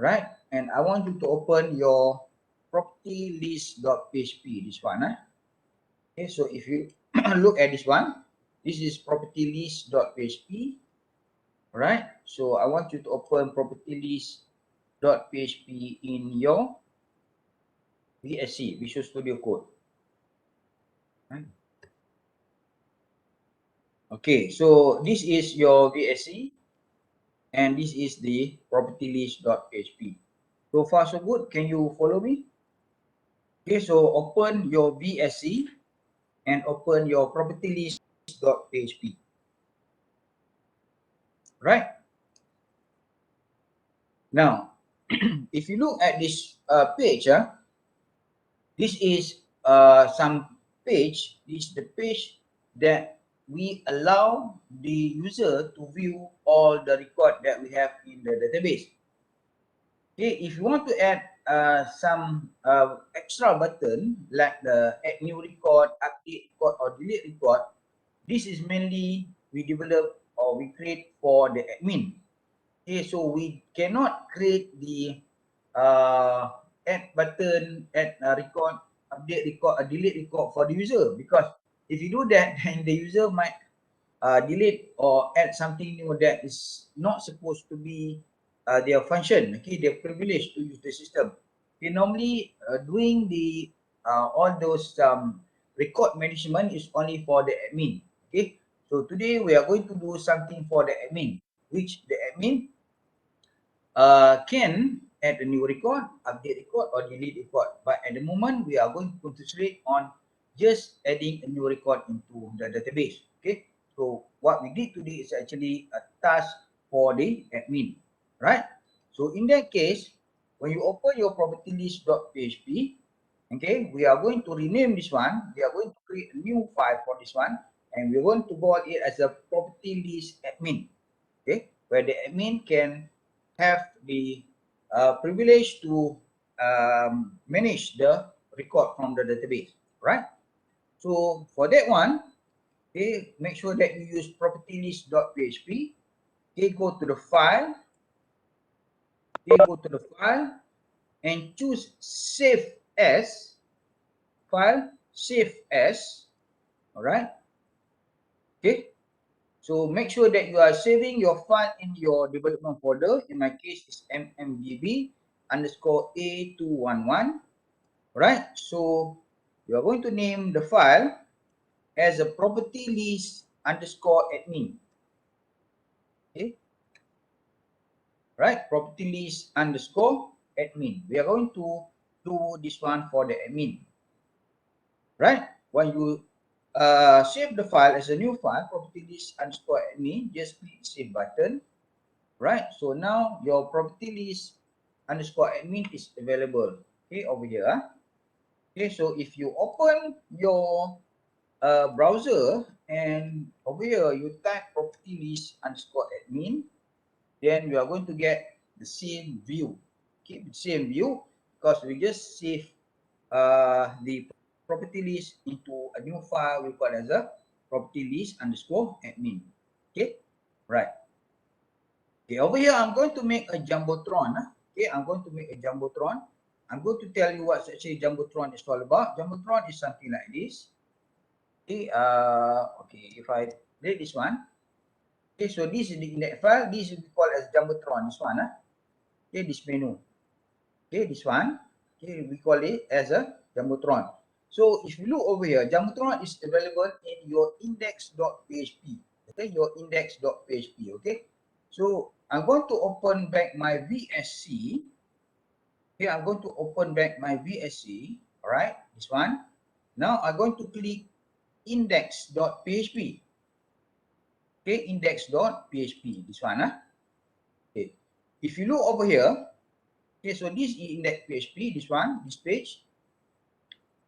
right? And I want you to open your property list.php, this one. Okay, so if you look at this one, this is property list.php, right? So I want you to open property list.php in your VSC, Visual Studio Code. Right? Okay, so this is your VSC, and this is the property list.php. So far so good. Can you follow me? Okay, so open your VSC and open your property list.php. Right? Now, if you look at this page, this is some page. This is the page that we allow the user to view all the record that we have in the database. Okay, if you want to add some extra button like the add new record, update record, or delete record, this is mainly we develop or we create for the admin. Okay, so we cannot create the add button, add record, update record, delete record for the user, because if you do that, then the user might delete or add something new that is not supposed to be their function. Okay, they're privileged to use the system. Okay, normally doing the all those record management is only for the admin. Okay, so today we are going to do something for the admin, which the admin can add a new record, update record, or delete record. But at the moment, we are going to concentrate on just adding a new record into the database. Okay, so what we did today is actually a task for the admin, right? So in that case, when you open your property list.php, okay, we are going to rename this one. We are going to create a new file for this one, and we're going to call it as a property list admin. Okay, where the admin can have the privilege to manage the record from the database, right? So for that one, okay, make sure that you use property list.php. Okay, go to the file. Okay, go to the file and choose save as file, save as. All right. Okay. So make sure that you are saving your file in your development folder. In my case, it's mmdb underscore A211. Right? So you are going to name the file as a property list underscore admin. Okay? Right? Property list underscore admin. We are going to do this one for the admin. Right? When you save the file as a new file, property list underscore admin, just click save button. Right, so now your property list underscore admin is available. Okay, over here. Okay, so if you open your browser and over here you type property list underscore admin, then you are going to get the same view. Okay, the same view because we just save the property list into a new file we call as a property list underscore admin. Okay, right. Okay, over here, I'm going to make a Jumbotron. Okay, I'm going to make a Jumbotron. I'm going to tell you what actually Jumbotron is all about. Jumbotron is something like this. Okay, okay, if I read this one. Okay, so this is the index file. This is called as Jumbotron, this one. Okay, this menu. Okay, this one. Okay, we call it as a Jumbotron. So if you look over here, Jumbotron is available in your index.php. Okay, your index.php. Okay, so I'm going to open back my VSC. Okay, I'm going to open back my VSC. All right, this one. Now I'm going to click index.php. Okay, index.php. This one. Okay, if you look over here, okay, so this is index.php. This one, this page.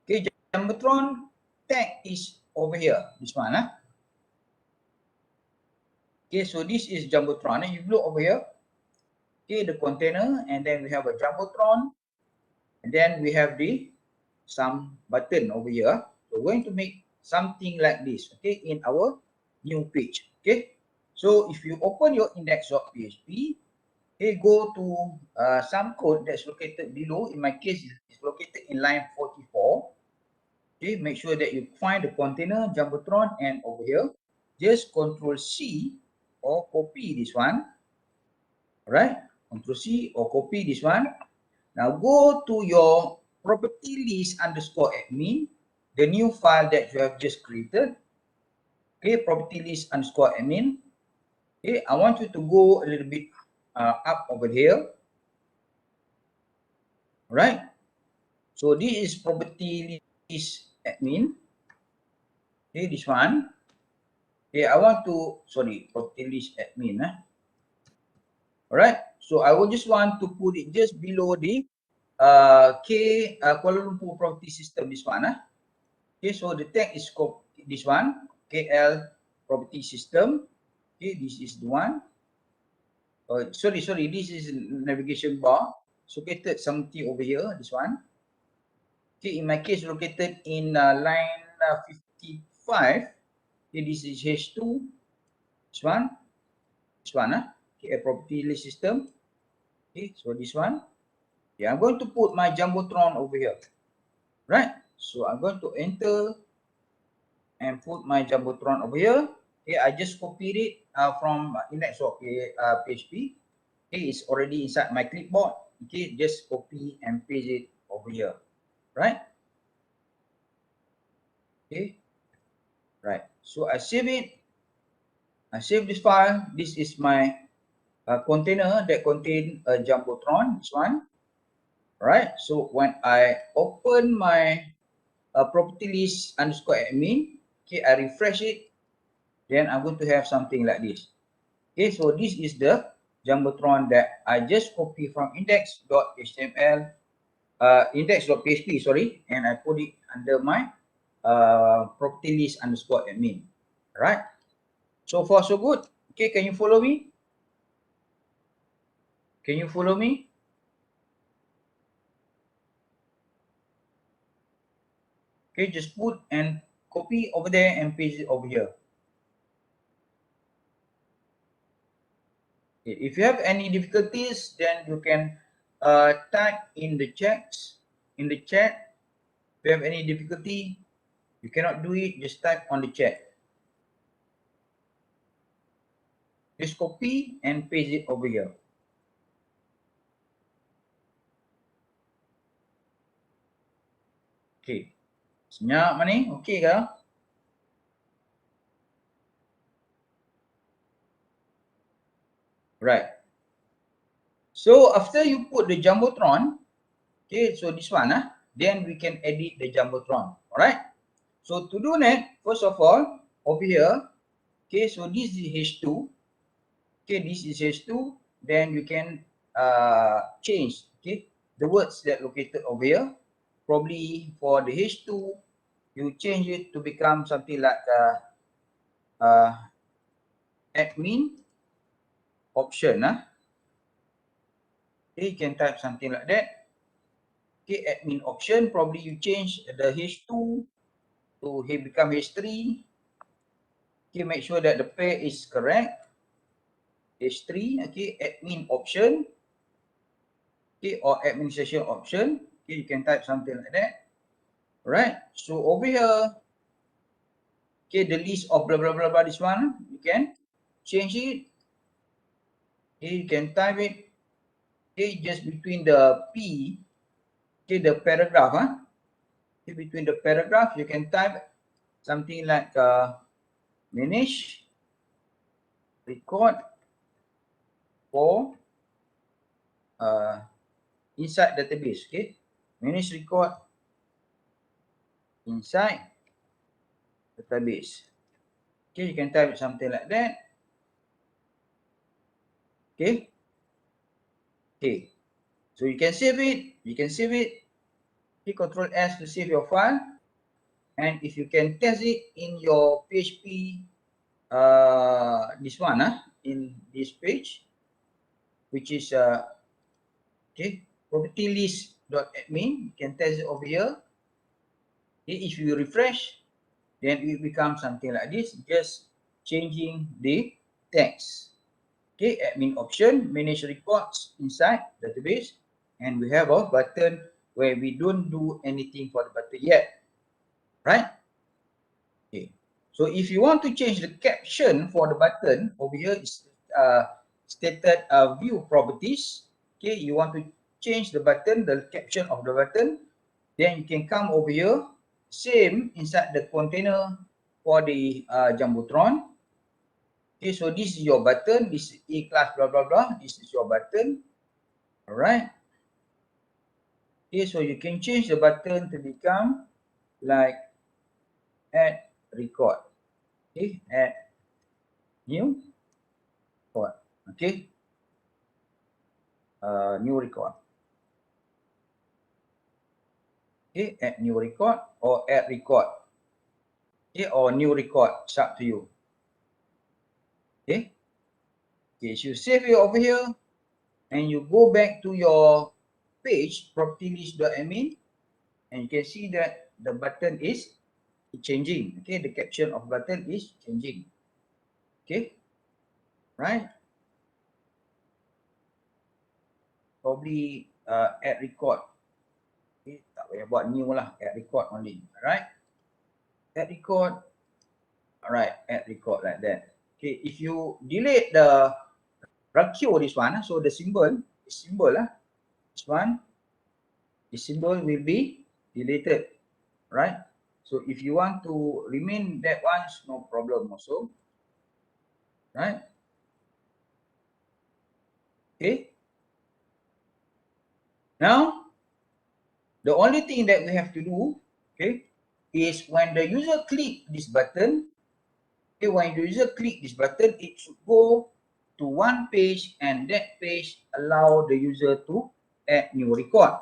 Okay, Jumbotron tag is over here. This one. Okay, so this is Jumbotron. And you look over here. Okay, the container, and then we have a Jumbotron, and then we have the some button over here. So we're going to make something like this, okay, in our new page. Okay, so if you open your index.php, Okay, go to some code that's located below. In my case, it's located in line 44. Okay, make sure that you find the container Jumbotron, and over here, just Control C or copy this one. Right? Control C or copy this one. Now go to your property list underscore admin, the new file that you have just created. Okay, property list underscore admin. Okay, I want you to go a little bit up over here. Right? So this is property list admin. Okay, this one. Okay, I want to, sorry, property list admin. Alright, so I will just want to put it just below the Kuala Lumpur property system, this one. Okay, so the tag is this one, KL property system. Okay, this is the one. Sorry, this is navigation bar. So located something over here, this one. Okay, in my case, located in line 55. Okay, this is H2. This one. This one. Okay, a property list system. Okay, so this one. Okay, I'm going to put my Jumbotron over here. Right? So I'm going to enter and put my Jumbotron over here. Okay, I just copied it from index of PHP. Okay, it's already inside my clipboard. Okay, just copy and paste it over here. Right? Okay. Right. So I save it. I save this file. This is my container that contain a Jumbotron. This one. Right. So when I open my property list underscore admin, okay, I refresh it, then I'm going to have something like this. Okay, so this is the Jumbotron that I just copy from index.html, index.php, sorry, and I put it under my property list underscore admin. Right? So far so good. Okay, can you follow me? Can you follow me? Okay, just put and copy over there and paste it over here. Okay, if you have any difficulties, then you can type in the chats, in the chat. If you have any difficulty, you cannot do it, just type on the chat. Just copy and paste it over here. Okay. Senyap mana ni? Okay ke? Right. So after you put the Jumbotron, okay, so this one, then we can edit the Jumbotron. Alright. So to do that, first of all, over here, okay, so this is H2. Okay, this is H2. Then you can change, okay, the words that located over here. Probably for the H2, you change it to become something like admin option. Okay, you can type something like that. Okay, admin option, probably you change the H2 to become H3. Okay, make sure that the pair is correct. H3, okay, admin option. Okay, or administration option. Okay, you can type something like that. Right. So over here, okay, the list of blah blah blah blah, this one, you can change it. Okay, you can type it. Okay, just between the P, okay, the paragraph, okay, between the paragraph, you can type something like manage record for inside database. Okay, manage record inside database. Okay, you can type something like that. Okay. Okay. So you can save it. You can save it. Hit Control S to save your file. And if you can test it in your PHP, this one, in this page, which is okay, property list.admin, you can test it over here. Okay, if you refresh, then it becomes something like this, just changing the text. Okay, admin option, manage records inside database, and we have a button where we don't do anything for the button yet, right? Okay, so if you want to change the caption for the button, over here is stated view properties. Okay, you want to change the button, the caption of the button, then you can come over here, same inside the container for the Jumbotron. Okay, so this is your button, this is A class blah blah blah, this is your button. Alright. Okay, so you can change the button to become like add record. Okay, add new record. Okay, new record. Okay, add new record or add record. Okay, or new record. It's up to you. Okay. Okay, so you save it over here and you go back to your page propertylist.admin and you can see that the button is changing. Okay, the caption of button is changing. Okay, right? Probably add record. Okay, tak payah buat new lah, add record only. Alright, add record. Alright, add record like that. Okay, if you delete the ratio this one, so the symbol, this one, the symbol will be deleted, right? So if you want to remain that one, no problem also, right? Okay. Now, the only thing that we have to do, okay, is when the user click this button, okay, when the user click this button, it should go to one page and that page allow the user to add new record.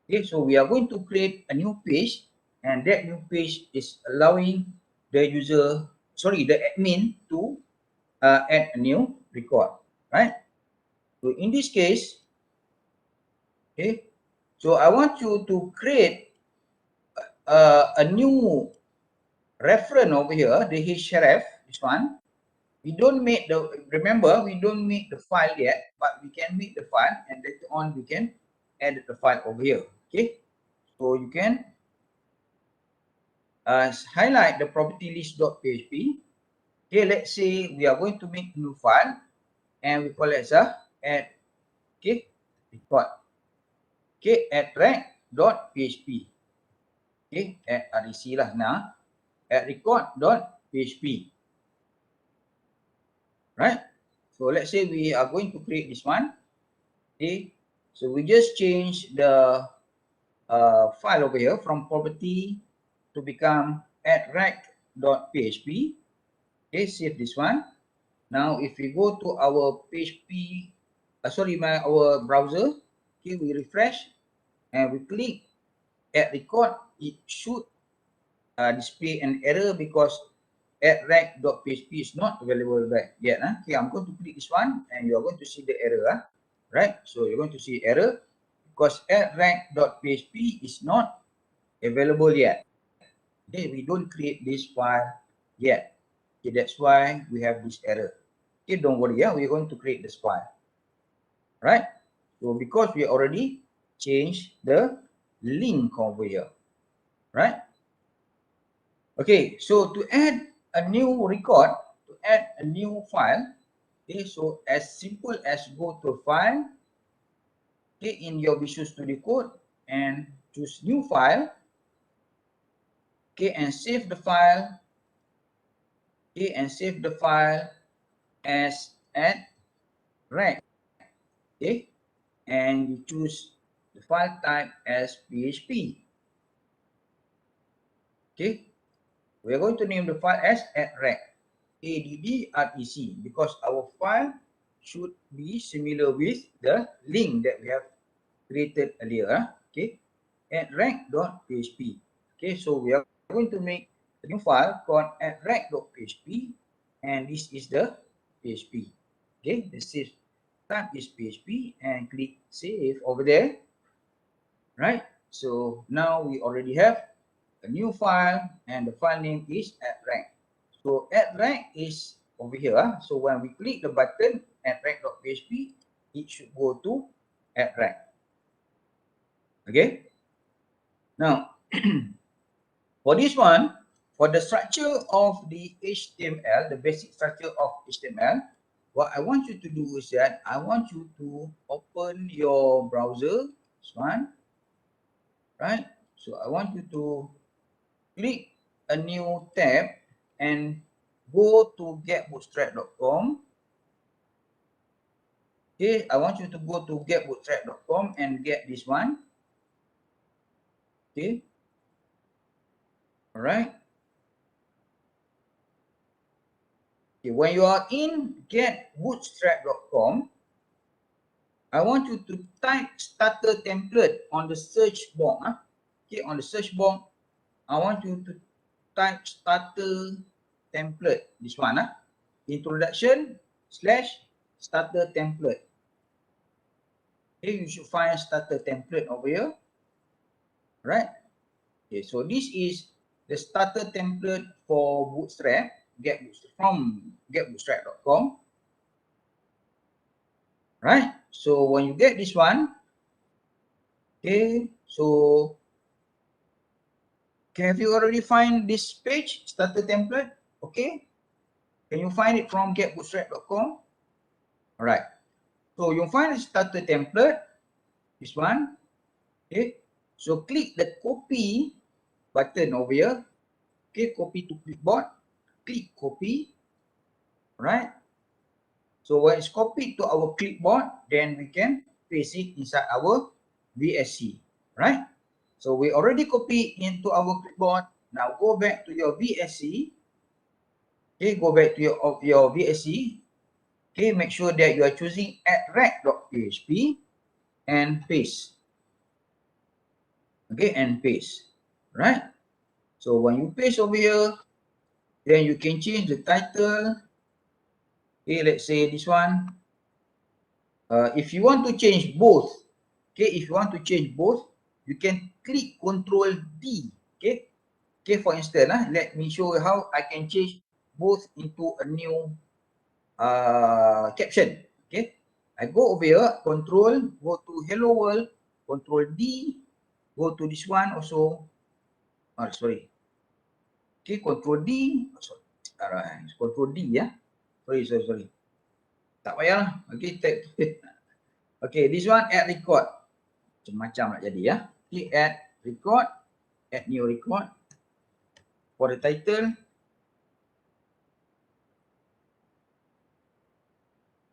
Okay, so we are going to create a new page and that new page is allowing the user, sorry, the admin to add a new record, right? So in this case, okay, so I want you to create a new reference over here, the href, this one. We don't make the, remember, we don't make the file yet, but we can make the file and later on we can add the file over here, okay? So you can highlight the property list.php. Okay, let's say we are going to make a new file and we call it as a add, okay, record. Okay, add rec.php. Okay, add rec lah now. Add record.php. Right? So let's say we are going to create this one. Okay, so we just change the file over here from property to become add rec.php. Okay, save this one. Now if we go to our PHP, our browser, okay, we refresh and we click add record, it should display an error because add rec.php is not available back yet. Okay, I'm going to click this one and you are going to see the error. Right, so you're going to see error because add rec.php is not available yet. Okay, we don't create this file yet. Okay, that's why we have this error. Okay, don't worry, we're going to create this file. Right, so because we already changed the link over here, right? Okay, so to add a new record, to add a new file, okay, so as simple as go to file, okay, in your Visual Studio Code and choose new file, okay, and save the file, okay, and save the file as add rec, okay, and you choose the file type as PHP. Okay, we are going to name the file as addrec, addrec, because our file should be similar with the link that we have created earlier. Okay, addrec.php. Okay, so we are going to make a new file called addrec.php, and this is the PHP. Okay, the save type is PHP and click save over there. Right, so now we already have a new file and the file name is addrec. So addrec is over here. So when we click the button, add_rec.php, it should go to add_rec. Okay. Now, for this one, for the structure of the HTML, the basic structure of HTML, what I want you to do is that I want you to open your browser, this one, right? So I want you to click a new tab and go to getbootstrap.com. Okay, I want you to go to getbootstrap.com and get this one. Okay, all right. Okay, when you are in getbootstrap.com, I want you to type starter template on the search box. Okay, on the search box, I want you to type starter template. This one, introduction / starter template. Okay, you should find starter template over here, right? Okay, so this is the starter template for Bootstrap, from getbootstrap.com, right? So when you get this one, okay, so have you already find this page, starter template? Okay, can you find it from getbootstrap.com? All right, so you find the starter template, this one. Okay, so click the copy button over here. Okay, copy to clipboard, click copy, right? So when it's copied to our clipboard, then we can paste it inside our VSC, right? So we already copied into our clipboard. Now go back to your VSC. Okay, go back to your VSC. Okay, make sure that you are choosing add_rec.php and paste. Okay, and paste, right? So when you paste over here, then you can change the title. Okay, let's say this one. If you want to change both, okay, if you want to change both, you can click Control D. Okay, okay. For instance, let me show you how I can change both into a new caption. Okay, I go over here, Control, go to Hello World, Control D, go to this one also. Oh, sorry. Okay, Control D. Oh, sorry. Alright, Control D ya. Sorry. Tak payah. Okay, type. Okay, this one add record. Macam-macam nak jadi ya. Click add record, add new record. For the title,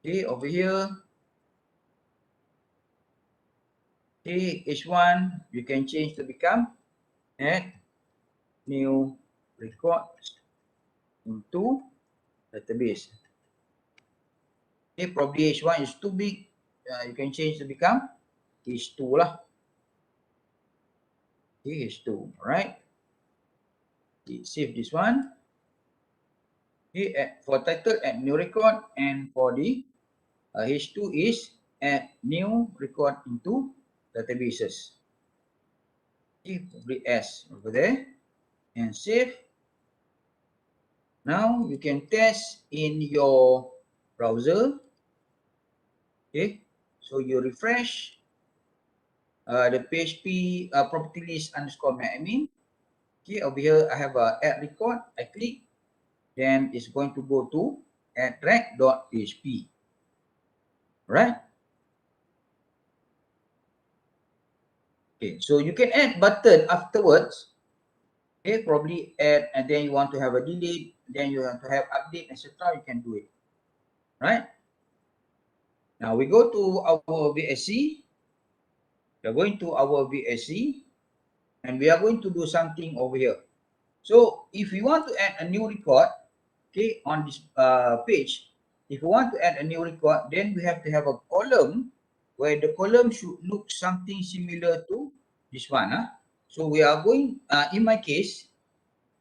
okay, over here, okay, H1 you can change to become add new record into database. Okay, probably H1 is too big, you can change to become H2 lah. Okay, H2, right? Okay, save this one. Okay, for title add new record, and for the H2 is add new record into databases. Okay, probably S over there and save. Now you can test in your browser. Okay, so you refresh the PHP property list _admin. Okay, over here I have a add record. I click, then it's going to go to add_rec.php. Right? Okay, so you can add button afterwards. Okay, probably add, and then you want to have a delete, then you want to have update, etc. You can do it. Right? Now we go to our VSC. We are going to our VSC, and we are going to do something over here. So if we want to add a new record, okay, on this page, if we want to add a new record, then we have to have a column where the column should look something similar to this one. So we are going, in my case,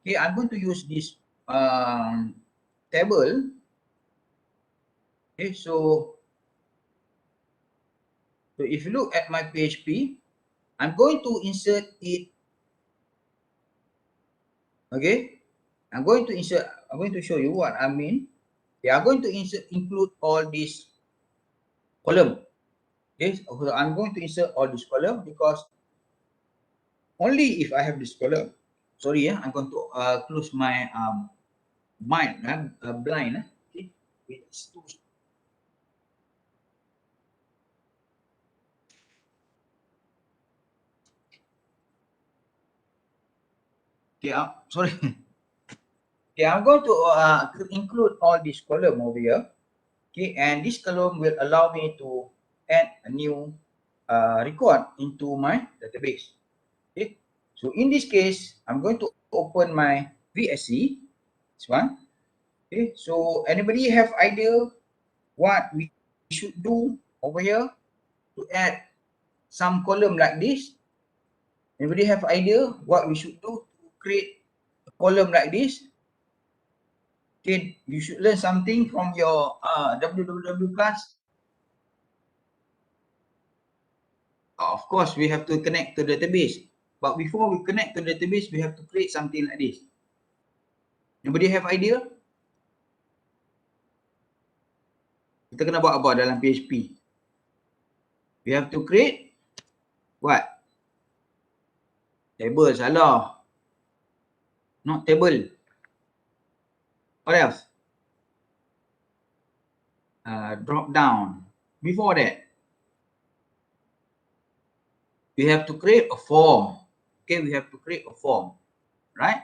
okay, I'm going to use this table. Okay, so if you look at my PHP, I'm going to insert it. Okay, I'm going to show you what I mean. Okay, I'm going to include all these column. Okay, so I'm going to insert all this column because only if I have this column. Sorry, I'm going to close my blind. Okay, it's too. Okay, sorry. Okay, I'm going to include all this column over here. Okay, and this column will allow me to add a new record into my database. Okay, so in this case, I'm going to open my VSC, this one. Okay, so anybody have idea what we should do over here to add some column like this? Anybody have idea what we should do to create a column like this? Okay, you should learn something from your www class. Of course, we have to connect to the database. But before we connect to the database, we have to create something like this. Anybody have idea? Kita kena buat apa dalam PHP? We have to create what? Table, salah. Not table. What else? Drop down. Before that, we have to create a form. Okay, we have to create a form, right?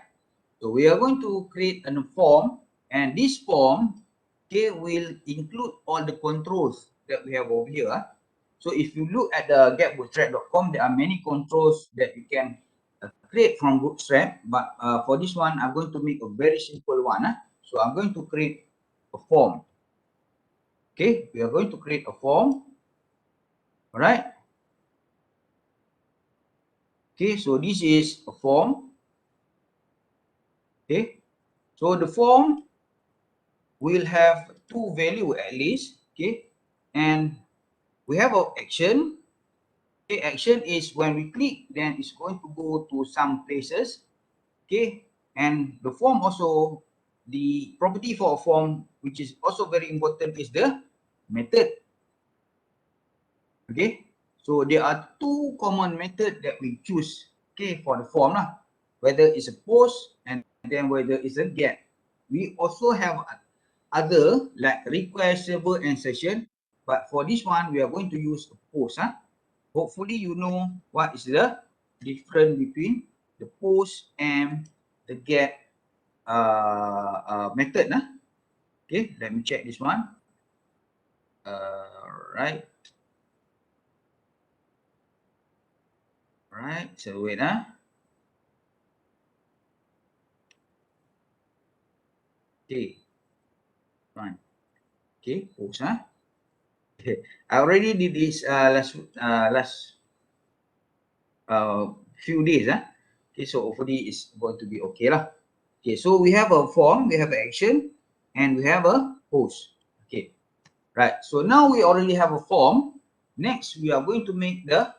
So we are going to create a form, and this form, okay, will include all the controls that we have over here. So if you look at the getbootstrap.com, there are many controls that you can create from Bootstrap. But for this one, I'm going to make a very simple one. So I'm going to create a form. Okay, we are going to create a form. All right. Okay, so this is a form. Okay, so the form will have two value at least. Okay, and we have an action. Okay, action is when we click, then it's going to go to some places. Okay, and the form also, the property for a form, which is also very important, is the method. Okay, so there are two common methods that we choose, okay, for the form lah, whether it's a post and then whether it's a get. We also have other like request, server, and session, but for this one we are going to use a post. Hopefully you know what is the difference between the post and the get method. Okay, let me check this one. Right. Right, so wait. Okay, fine. Okay, post. Okay, I already did this last few days. Okay, so hopefully it's going to be okay lah. Okay, so we have a form, we have an action, and we have a post. Okay, right. So now we already have a form. Next, we are going to make the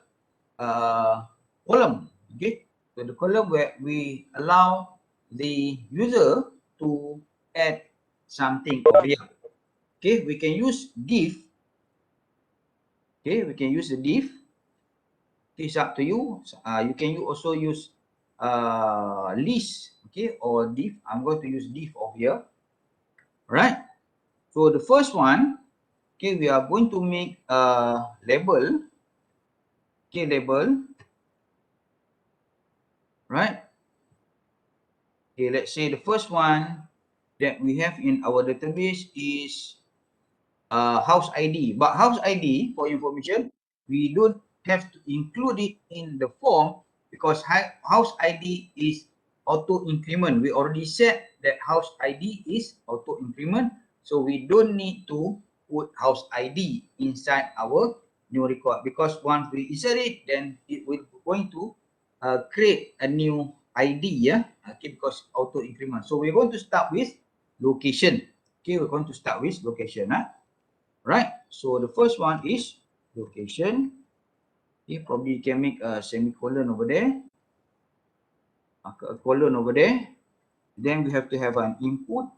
column. Okay, so the column where we allow the user to add something over here. Okay, we can use div. Okay, we can use the div. It's up to you. You can also use list, okay, or div. I'm going to use div over here. Right. So the first one, okay, we are going to make a label. Okay, label. Right. Okay, let's say the first one that we have in our database is house ID. But house ID, for information, we don't have to include it in the form because house ID is auto increment. We already said that house ID is auto increment, so we don't need to put house ID inside our new record, because once we insert it, then it will going to create a new ID, yeah. Okay, because auto increment. So we're going to start with location. Okay, we're going to start with location. Right, so the first one is location. Okay, probably you can make a semicolon over there, a colon over there. Then we have to have an input.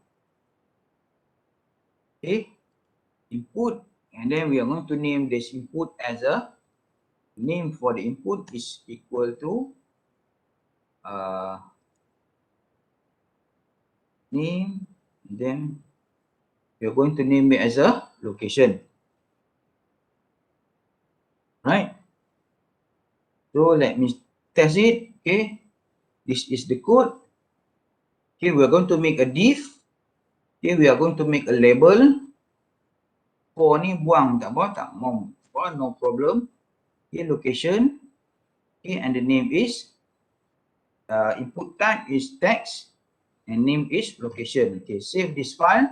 Okay, input, And then we are going to name this input as a name for the input is equal to name. Then we are going to name it as a location, right? So let me test it. Okay, this is the code. Okay, we are going to make a div. Okay, we are going to make a label. For ni buang tak apa, tak mau, no problem. Okay, location. Okay, and the name is input type is text and name is location. Okay, save this file.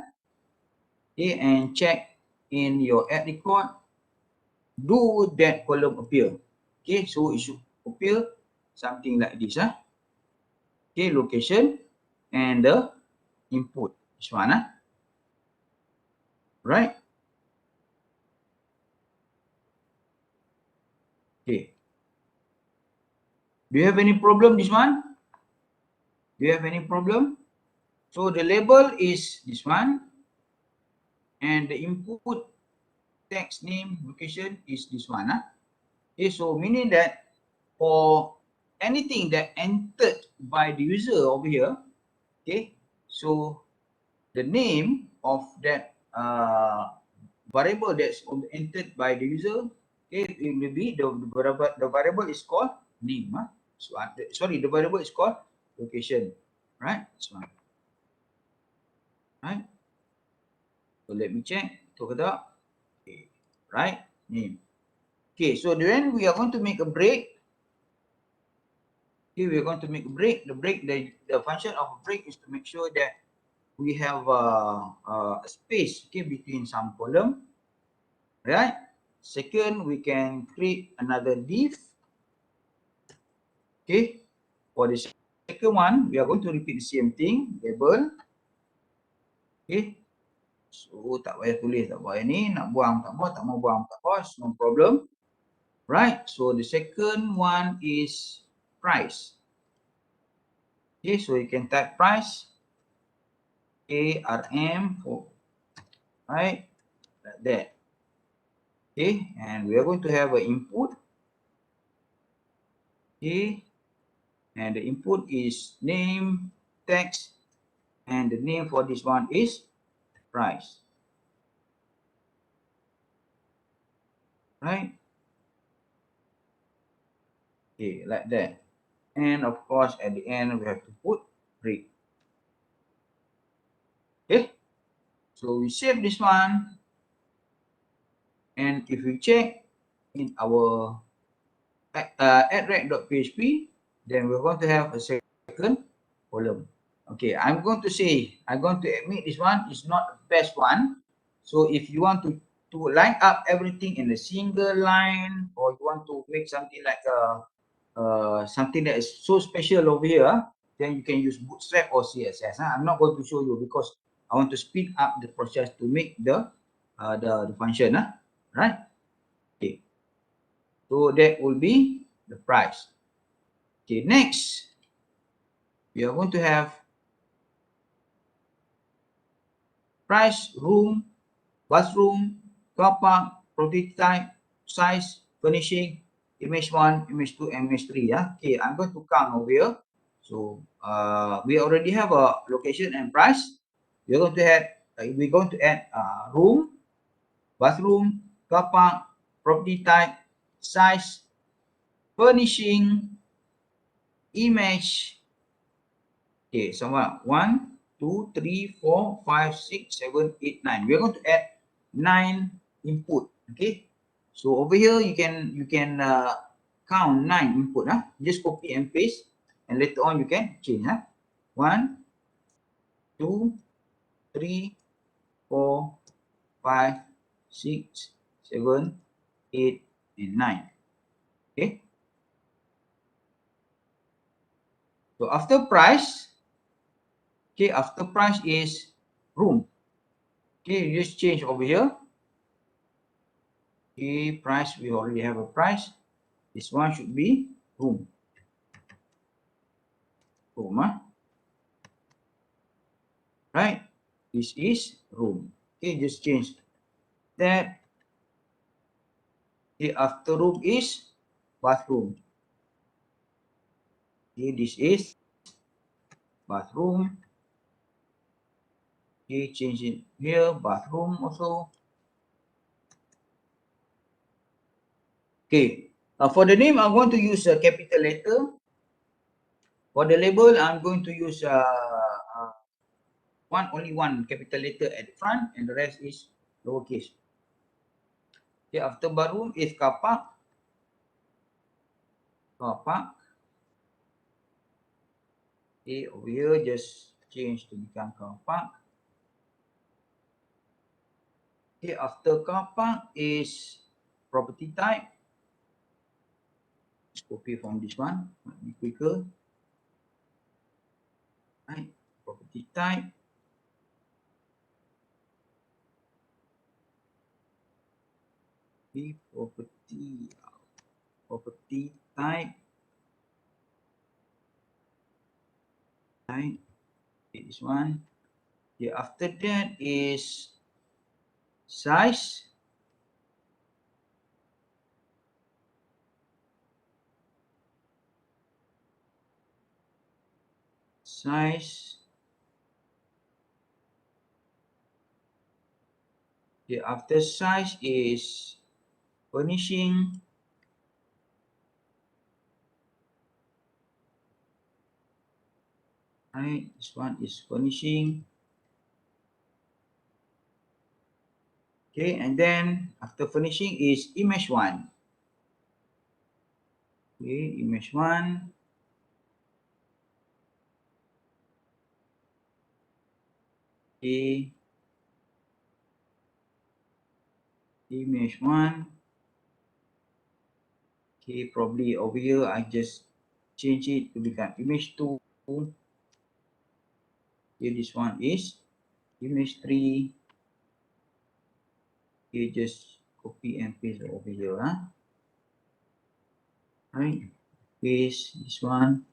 Okay, and check in your add record. Do that column appear? Okay, so it should appear something like this. Okay, location and the input. This one. Right? Okay. Do you have any problem this one? Do you have any problem? So the label is this one. And the input text name location is this one. Okay, so meaning that for anything that entered by the user over here, okay, so the name of that variable that's entered by the user, okay, it will be the variable is called name. So sorry, the variable is called location, right? This one, right? So let me check. Okay, right? Name. Okay, so then we are going to make a break. Okay, we are going to make a break. The function of a break is to make sure that we have a space, okay, between some column, right? Second, we can create another div. Okay, for the second one, we are going to repeat the same thing, label. Okay, so tak payah tulis, tak payah ni, nak buang tak apa, tak mau buang tak apa, no problem. Right, so the second one is price. Okay, so you can type price, ARM, right, like that. Okay, and we are going to have an input. Okay, and the input is name, text, and the name for this one is price. Right? Okay, like that. And of course, at the end, we have to put break. Okay, so we save this one. And if we check in our address.php, then we're going to have a second column. Okay, I'm going to admit this one is not the best one. So if you want to line up everything in a single line, or you want to make something like something that is so special over here, then you can use Bootstrap or CSS. I'm not going to show you because I want to speed up the process to make the function. Right? Okay. So that will be the price. Okay, next we are going to have price, room, bathroom, car park, property type, size, furnishing, image 1, image 2, and image 3. Okay, I'm going to count over here. So we already have a location and price. We're going to add room, bathroom, car park, property type, size, furnishing, image. Okay, so 1, 2, 3, 4, 5, 6, 7, 8, 9. We're going to add 9 input. Okay, so over here you can count 9 input. Just copy and paste, and later on you can change. 1, 2, 3, 4, 5, 6, 7, 8, and 9. Okay, so after price, okay, after price is room. Okay, you just change over here. Okay, price, we already have a price. This one should be room. Room, right? This is room. Okay, just change that. Okay, after room is bathroom. Okay, this is bathroom. Okay, change it here, bathroom also. Okay, for the name, I'm going to use a capital letter. For the label, I'm going to use only one capital letter at the front, and the rest is lowercase. Okay, after bathroom is car park. Car park. Okay, over here, just change to become car park. Okay, after car park is property type. Let's copy from this one, might be quicker. Right, property type. Okay, property type. Right, okay, this one. Okay, after that is size. Size. Okay, after size is furnishing. Right, this one is furnishing. Okay, and then after furnishing is image one. Okay, image one. Okay, image one. Okay, probably over here I just change it to become image two. Okay, this one is image three. Okay, just copy and paste over here. Right, paste this one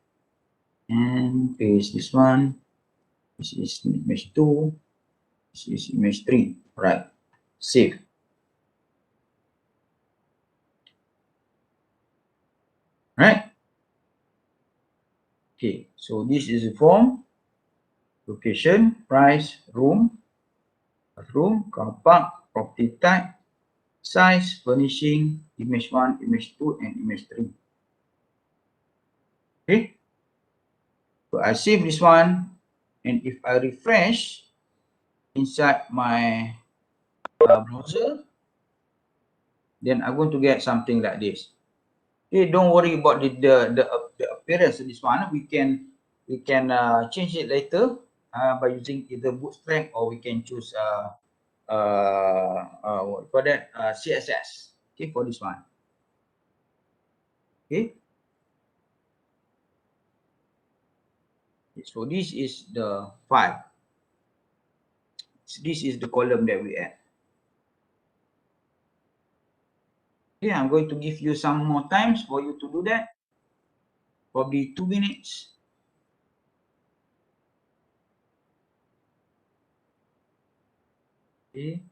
and paste this one. This is image two. This is image three. Right, save. Right. Okay, so this is the form. Location, price, room, bathroom, car park, property type, size, furnishing, image one, image two, and image three. Okay, so I save this one, and if I refresh inside my browser, then I'm going to get something like this. Okay, don't worry about the appearance of this one. We can change it later by using either Bootstrap, or we can choose what you call that, CSS. Okay, for this one. Okay, so this is the file. This is the column that we add. Okay, I'm going to give you some more times for you to do that. Probably 2 minutes. Okay.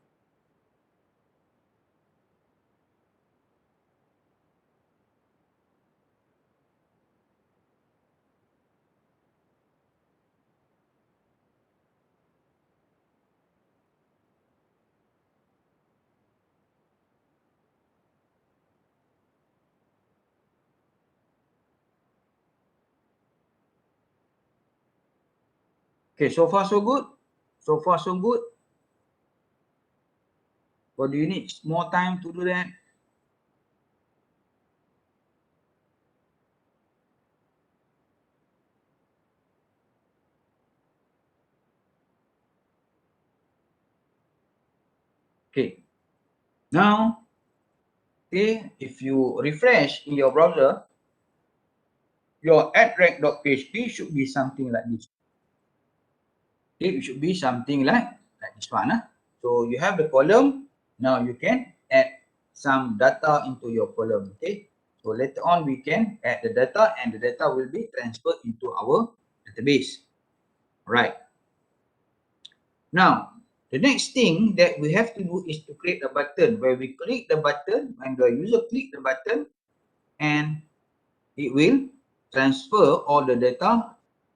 Okay, so far so good. So far so good. Or do you need more time to do that? Okay. Now, okay, if you refresh in your browser, your address.php should be something like this. Okay, it should be something like this one. So you have the column. Now you can add some data into your column. Okay. So later on we can add the data, and the data will be transferred into our database. Right. Now, The next thing that we have to do is to create a button where we click the button, when the user click the button, and it will transfer all the data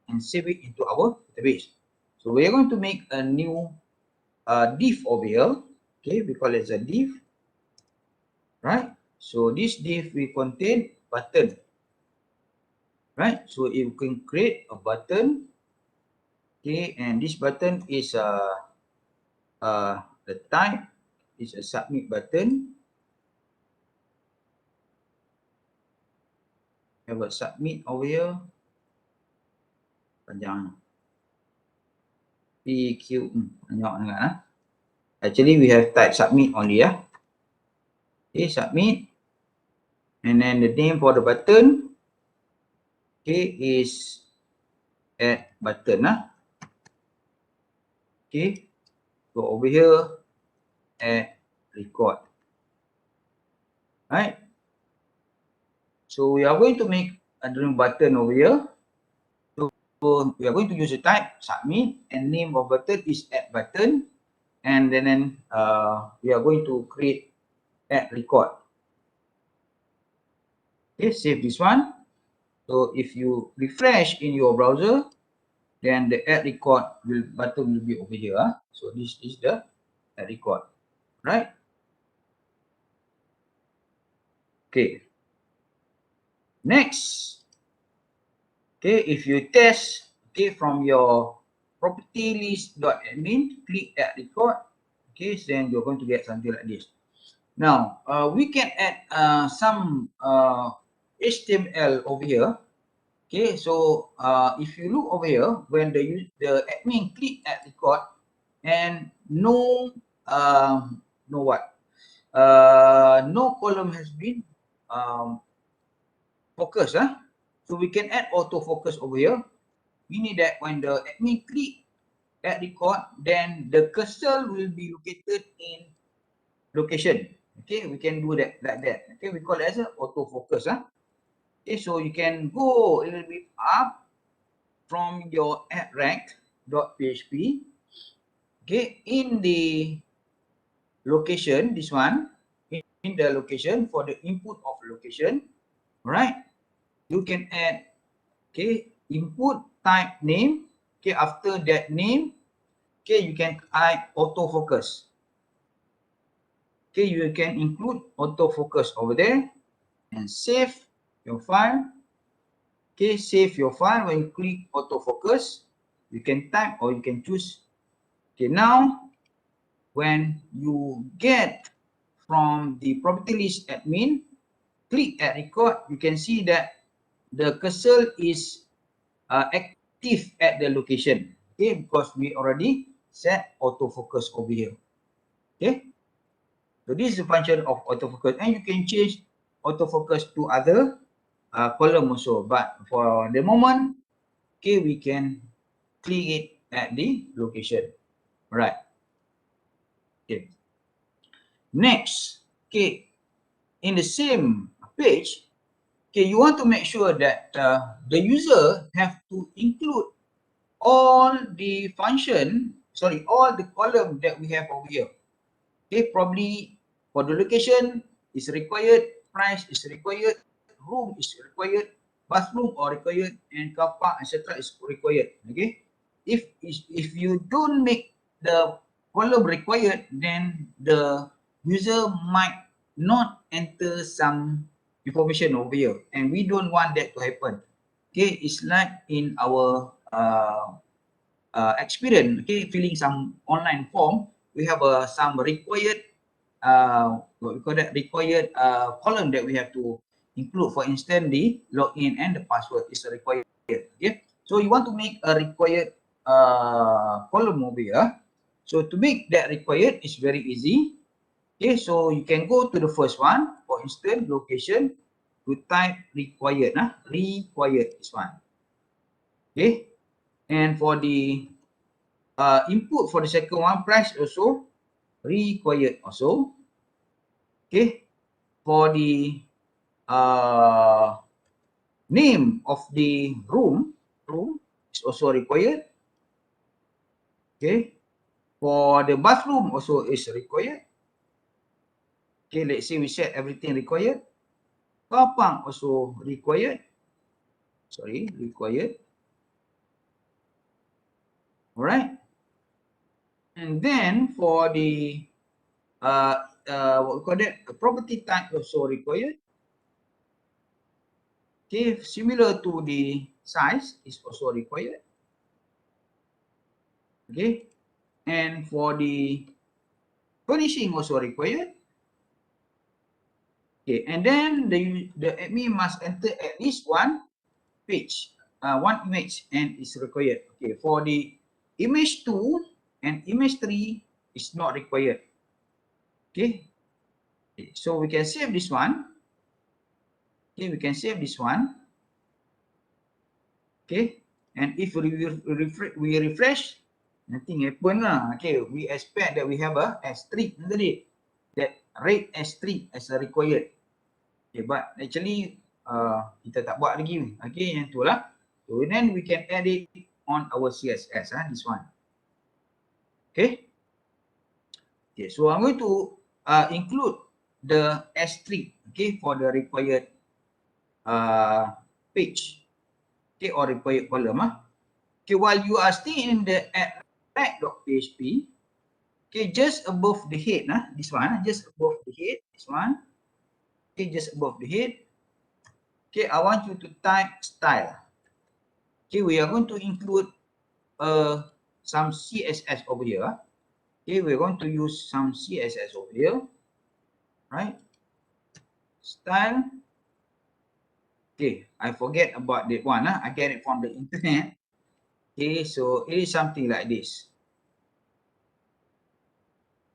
and save it into our database. So we are going to make a new div over here. Okay, we call it a div, right? So this div will contain button, right? So you can create a button, okay, and this button is the type is a submit button. We have a submit over here. Panjang. PQ banyak sangat. Actually we have type submit only ya. Okay, submit, and then the name for the button, okay, is add button Okay, go over here, add record. Right. So we are going to make a new button over here. So we are going to use the type submit, and name of button is add button, and then we are going to create add record. Okay, save this one. So if you refresh in your browser, then the add record button will be over here. So this is the add record, right? Okay. Next, okay, if you test, okay, from your property list.admin, click add record, okay, then you're going to get something like this. Now, we can add some HTML over here. Okay, so if you look over here, when the admin click add record, and no column has been focused, so we can add autofocus over here, meaning that when the admin click add record, then the cursor will be located in location. Okay, we can do that like that. Okay, we call it as a autofocus. Okay, so you can go a little bit up from your add_rank.php. Okay, in the location, this one, in the location for the input of location, right? You can add, okay, input type name. Okay, after that name, okay, you can add autofocus. Okay, you can include autofocus over there and save your file. Okay, save your file. When you click autofocus, you can type or you can choose. Okay, now when you get from the property list admin, click add record, you can see that the cursor is active at the location. Okay, because we already set autofocus over here. Okay, so this is the function of autofocus, and you can change autofocus to other column also. But for the moment, okay, we can click it at the location. Right. Okay. Next, okay, in the same page, okay, you want to make sure that the user have to include all the all the column that we have over here. Okay, probably for the location is required, price is required, room is required, bathroom or required, and car park, etc. is required. Okay, if you don't make the column required, then the user might not enter some information over here, and we don't want that to happen. Okay, it's like in our experience, okay, filling some online form, we have some required what we call that, required column that we have to include. For instance, the login and the password is required. Okay, so you want to make a required column over here. So to make that required is very easy. Okay, so you can go to the first one. For instance, location, to type required. Required is one. Okay, and for the input for the second one, price also required also. Okay, for the name of the room is also required. Okay, For the bathroom also is required. Okay, let's say we set everything required. Car park also required. Sorry, required. All right. And then for the what we call that, property type also required. Okay, similar to the size is also required. Okay, and for the furnishing also required. Okay, and then the admin must enter at least one page, one image, and is required. Okay, for the image 2 and image 3 is not required. Okay, so we can save this one. Okay, we can save this one. Okay, and if we refresh, nothing happen lah. Okay, we expect that we have a S3 tadi, that rate S3 as a required. Okay, but actually kita tak buat lagi. Okay, yang tu lah. So then we can add it on our CSS, this one. Okay. Okay, so I'm going to include the S3, okay, for the required page, okay, or required column. Okay, while you are still in the add.php, okay, just above the head, this one, just above the head, this one, okay, just above the head, okay, I want you to type style. Okay, we are going to include some CSS over here. Okay, we're going to use some CSS over here, right? Style. Okay, I forget about that one. I get it from the internet. Okay, so it is something like this.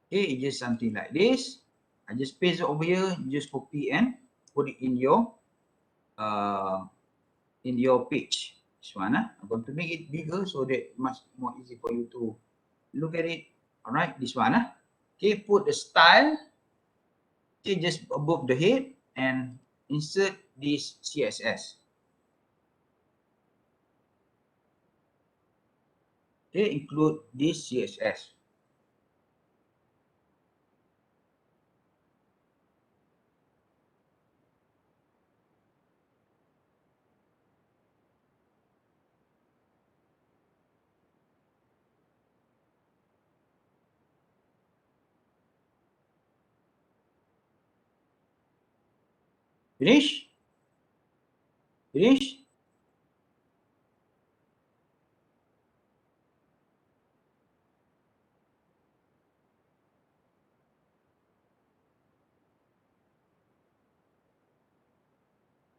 Okay, it's just something like this. I just paste it over here. You just copy and put it in your page. This one. I'm going to make it bigger so that much more easy for you to look at it. All right, this one. Okay, put the style. Okay, just above the head and insert this CSS. Okay, include this CSS. Finish? Finish?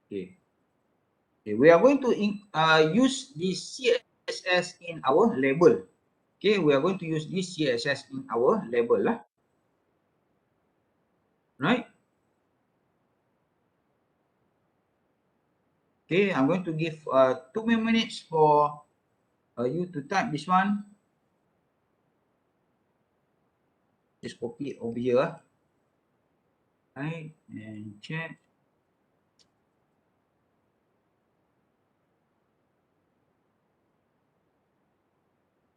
Okay. Okay, we are going to use this CSS in our label. Okay, we are going to use this CSS in our label lah. Right? Okay, I'm going to give 2 more minutes for you to type this one. Just copy it over here. Right, and check.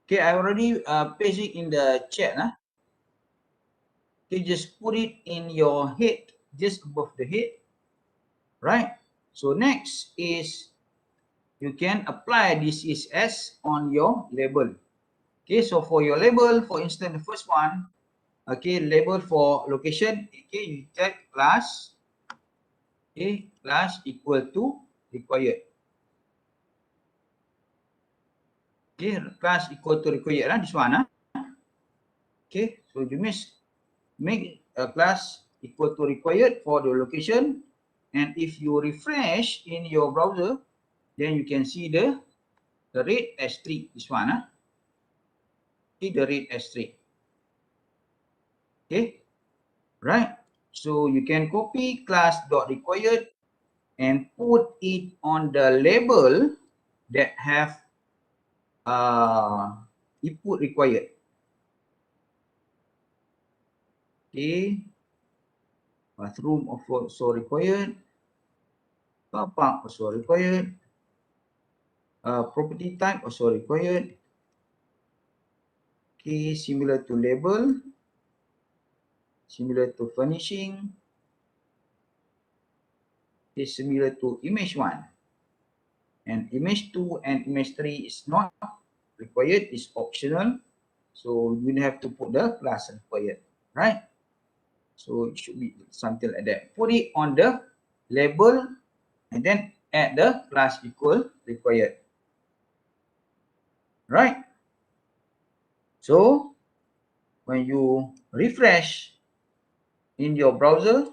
Okay, I already paste it in the chat. Okay, just put it in your head, just above the head. Right? So next is you can apply this CSS on your label. Okay, so for your label, for instance, the first one, okay, label for location, okay, you check class, okay, class equal to required. Okay, class equal to required, this one. Okay, so you make a class equal to required for the location, and if you refresh in your browser, then you can see the rate S3, this one. Okay, the rate S3. Okay, right? So you can copy class dot required and put it on the label that have input required. Okay, bathroom also required, car park also required, property type also required. Okay, similar to label, similar to furnishing, is similar to image 1. And image 2 and image 3 is not required, is optional. So you have to put the class required, right? So it should be something like that. Put it on the label and then add the class equal required, right? So when you refresh in your browser,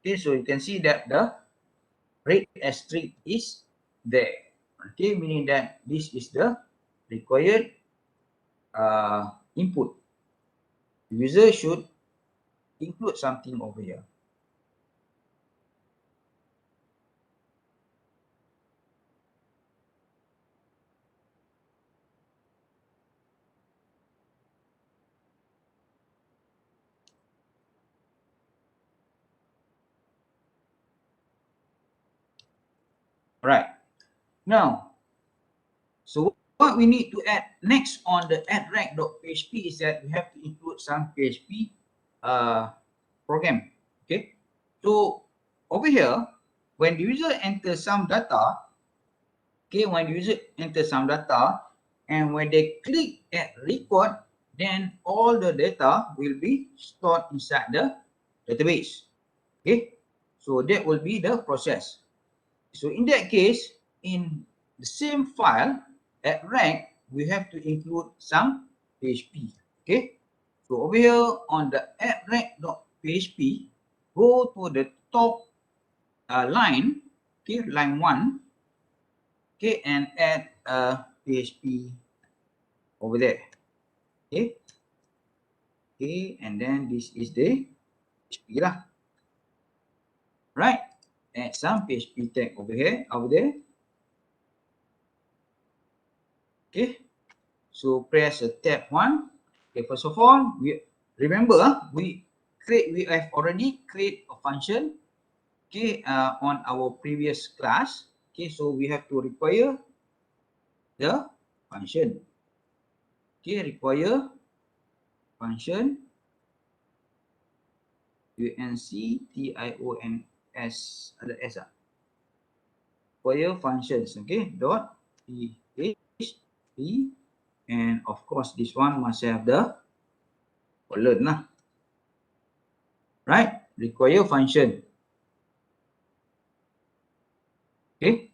okay, so you can see that the red asterisk is there. Okay, meaning that this is the required input. User should include something over here. Right. Now, so what we need to add next on the add_rec.php is that we have to include some PHP program. Okay. So over here, when the user enters some data, okay, when the user enters some data, and when they click at record, then all the data will be stored inside the database. Okay. So that will be the process. So in that case, in the same file at rec, we have to include some PHP. Okay. So over here on the add rec.php, go to the top line, okay, line 1, okay, and add a PHP over there. Okay. Okay, and then this is the PHP lah. Right. Add some PHP tag over here, over there. Okay. So press tab 1. Okay, first of all, we remember we have already create a function, okay, on our previous class. Okay, so we have to require the function. Okay, require function UNCTIONS ada S ah. Require functions, okay, dot PHP, and of course this one must have the colon lah. Right? Require function. Okay.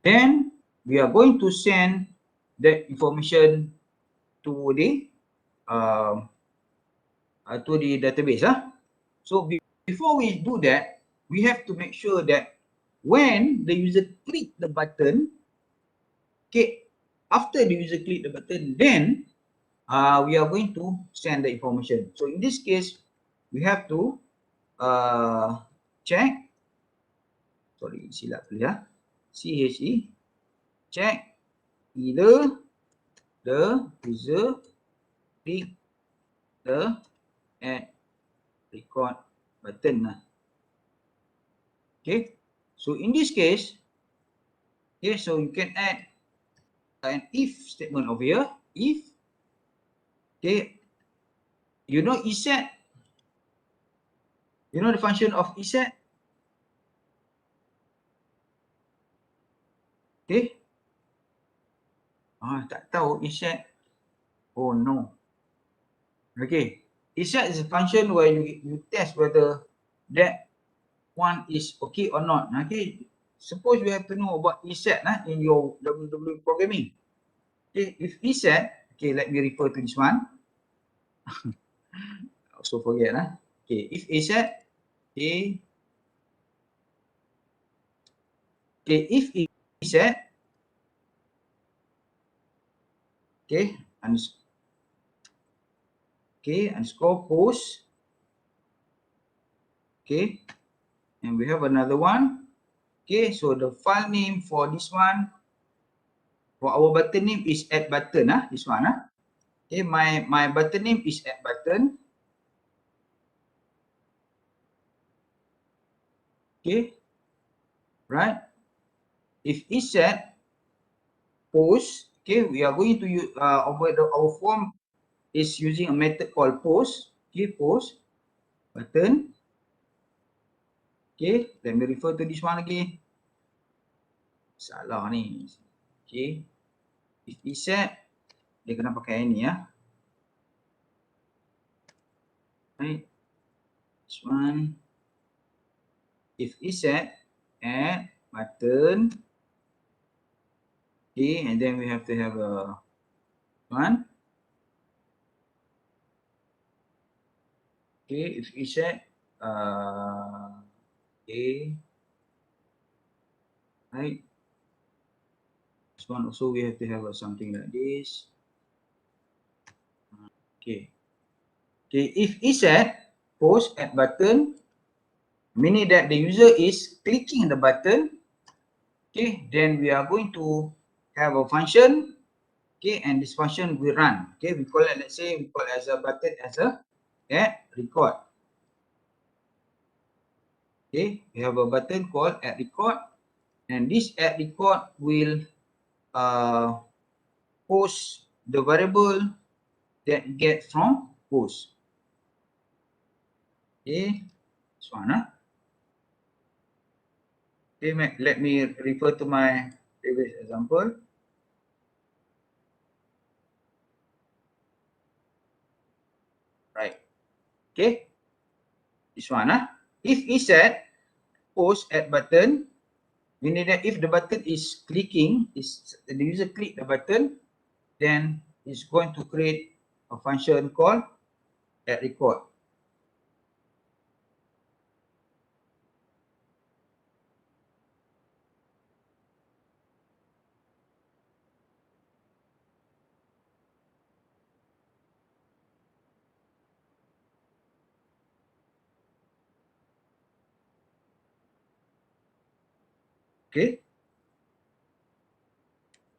Then we are going to send that information to the database. So before we do that, we have to make sure that when the user click the button, okay, after the user click the button, then we are going to send the information. So in this case, we have to check. Sorry, silap ya. CHE check either the user click the add record button. Okay, so in this case, okay, so you can add an if statement over here. If, okay, you know ESET, you know the function of ESET. Okay, tak tahu ESET. Oh no. Okay, ESET is a function where you test whether that one is okay or not. Okay, suppose you have to know about ESET in your WW programming. Okay, if ESET, okay, let me refer to this one. Also forget. Okay, if ESET, okay, if ESET, okay, underscore post, okay, and we have another one. Okay, so the file name for this one, for our button name is add button. This one. Okay, my button name is add button. Okay, right? If is set post, okay, we are going to use our form is using a method called post. Okay, post button. Okay, let me refer to this one again. Salah ni. Okay, if is set, dia kena pakai ini ya. Right, this one. If is set add button. Okay, and then we have to have a one. Okay, if is set okay, right. This one also we have to have something like this. Okay. Okay, if is set post add button, meaning that the user is clicking the button. Okay, then we are going to have a function. Okay, and this function will run. Okay, we call it, let's say we call it as a button as a add record. Okay, we have a button called add record, and this add record will post the variable that get from post. Okay, this one. Okay, let me refer to my previous example. Right. Okay, this one. If is set post add button, meaning that if the button is clicking, is the user click the button, then it's going to create a function called add record. Okay.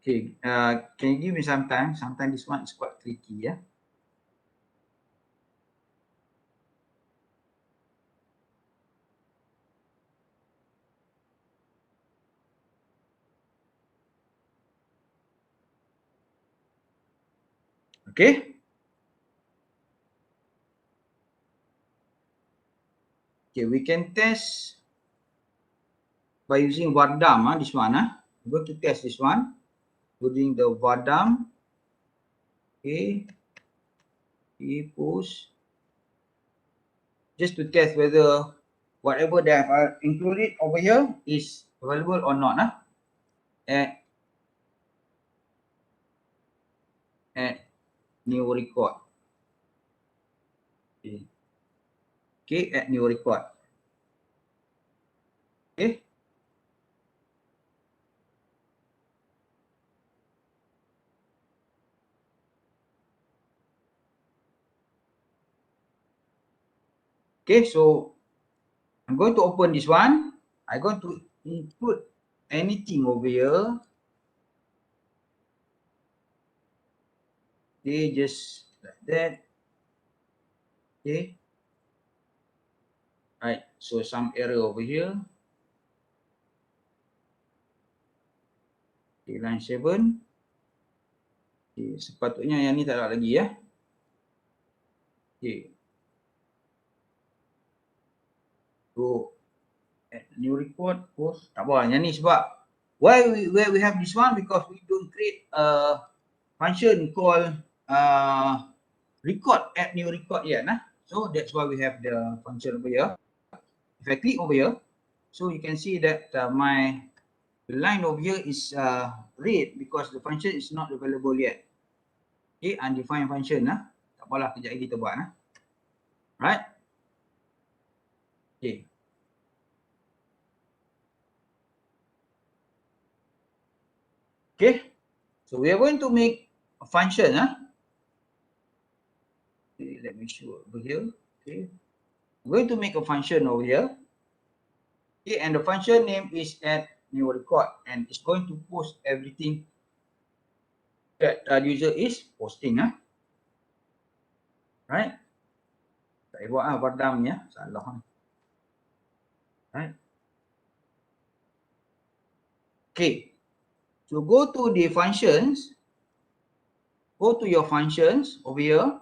Okay. Can you give me some time? Sometimes this one is quite tricky. Yeah. Okay. Okay. We can test by using Vardam. This one. We're going to test this one using the Vardam. Okay. Post. Just to test whether whatever that I've included over here is available or not. Add new record. Okay. Okay, add new record. Okay. Okay, so I'm going to open this one. I'm going to include anything over here. Okay, just like that. Okay. Right, so some error over here. Okay, line 7. Okay, sepatutnya yang ni tak ada lagi ya. Okay. So, add new record, post. Tak apa, yang ni sebab why we have this one, because we don't create a function called record, add new record yet. So that's why we have the function over here. If I click over here, so you can see that my line over here is red because the function is not available yet. Okay, undefined function. Tak apalah, kejap lagi kita buat. Right? Okay. Okay. So we are going to make a function. Okay, let me show over here. Okay. I'm going to make a function over here. Okay, and the function name is add new record, and it's going to post everything that the user is posting. Right? Tak buat Vardam ni. Salah. Right? Okay, so go to the functions, go to your functions over here.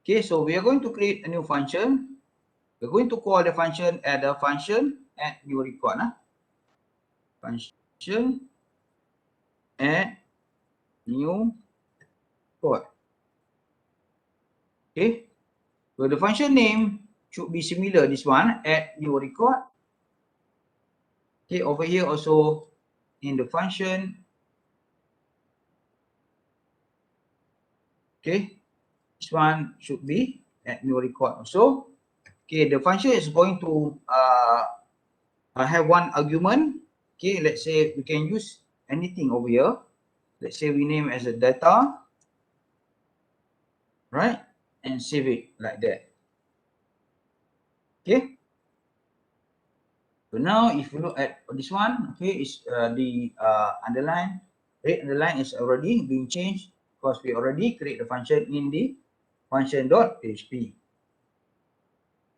Okay, so we are going to create a new function. We're going to call the function add a function add new record. Function add new record. Okay, so the function name should be similar, this one, add new record. Okay, over here also in the function. Okay, this one should be add new record also. Okay, the function is going to have one argument. Okay, let's say we can use anything over here. Let's say we name as a data, right? And save it like that. Okay. So now if you look at this one, okay, is the underline, red underline is already being changed because we already create the function in the function.php.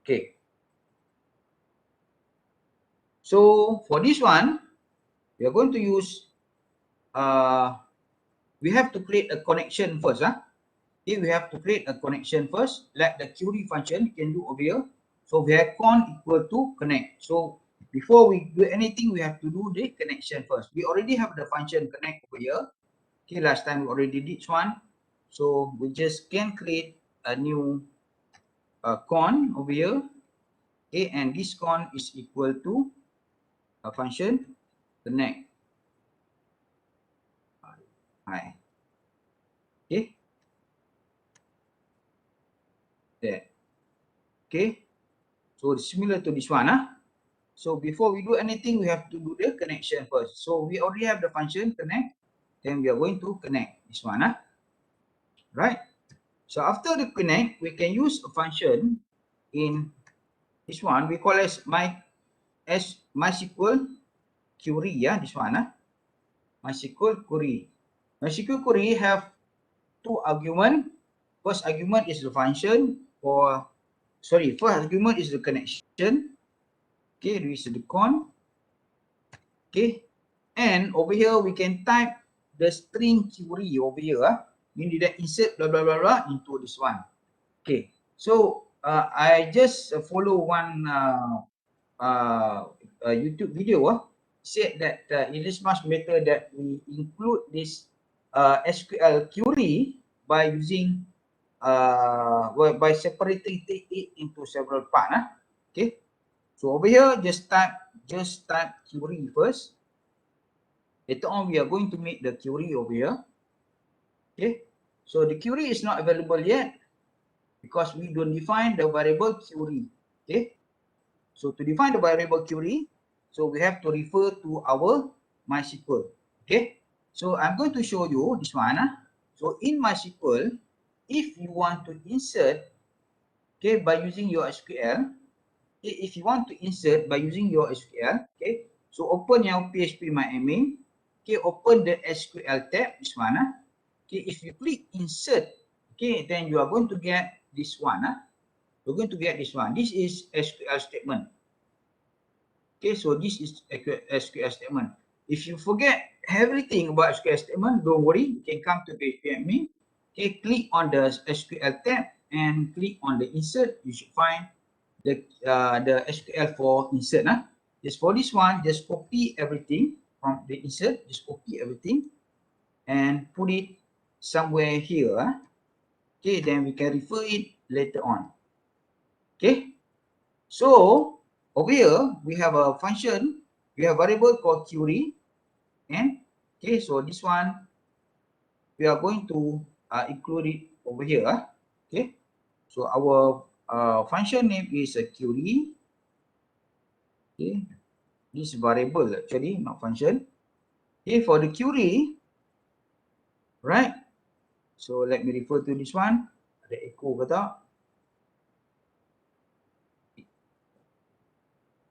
Okay. So for this one, we are going to use, we have to create a connection first. Okay, we have to create a connection first, like the query function you can do over here. So we have con equal to connect. So before we do anything, we have to do the connection first. We already have the function connect over here. Okay, last time we already did this one. So we just can create a new con over here. Okay, and this con is equal to a function connect. Hi. Okay. There. Okay. So similar to this one. So before we do anything, we have to do the connection first. So we already have the function connect. Then we are going to connect this one. Right. So after the connect, we can use a function in this one. We call as MySQL query. This one. MySQL query. MySQL query have two arguments. First argument is the function first argument is the connection. Okay, this is the con. Okay, and over here we can type the string query over here, meaning that insert blah blah blah blah into this one. Okay, so I just follow one YouTube video. Said that it is much better that we include this SQL query by using by separating it into several parts. Okay, so over here just type query first. Later on, we are going to make the query over here. Okay, so the query is not available yet because we don't define the variable query. Okay, so to define the variable query, so we have to refer to our MySQL. Okay, so I'm going to show you this one. So in MySQL, if you want to insert, okay, by using your SQL, okay, if you want to insert by using your SQL, okay, so open your PHP MyAdmin. Okay, open the SQL tab, this one. Okay, if you click insert, okay, then you are going to get this one. You're going to get this one. This is SQL statement. Okay, so this is SQL statement. If you forget everything about SQL statement, don't worry. You can come to PHP admin. Okay, click on the SQL tab and click on the insert. You should find the SQL for insert. Just for this one, just copy everything from the insert. Just copy everything and put it somewhere here. Okay, then we can refer it later on. Okay, so over here we have a function. We have variable called query, and okay, so this one we are going to include it over here. Okay, so our function name is a query. Okay, this variable actually, not function. Okay, for the query, right? So let me refer to this one. Ada echo ke tak?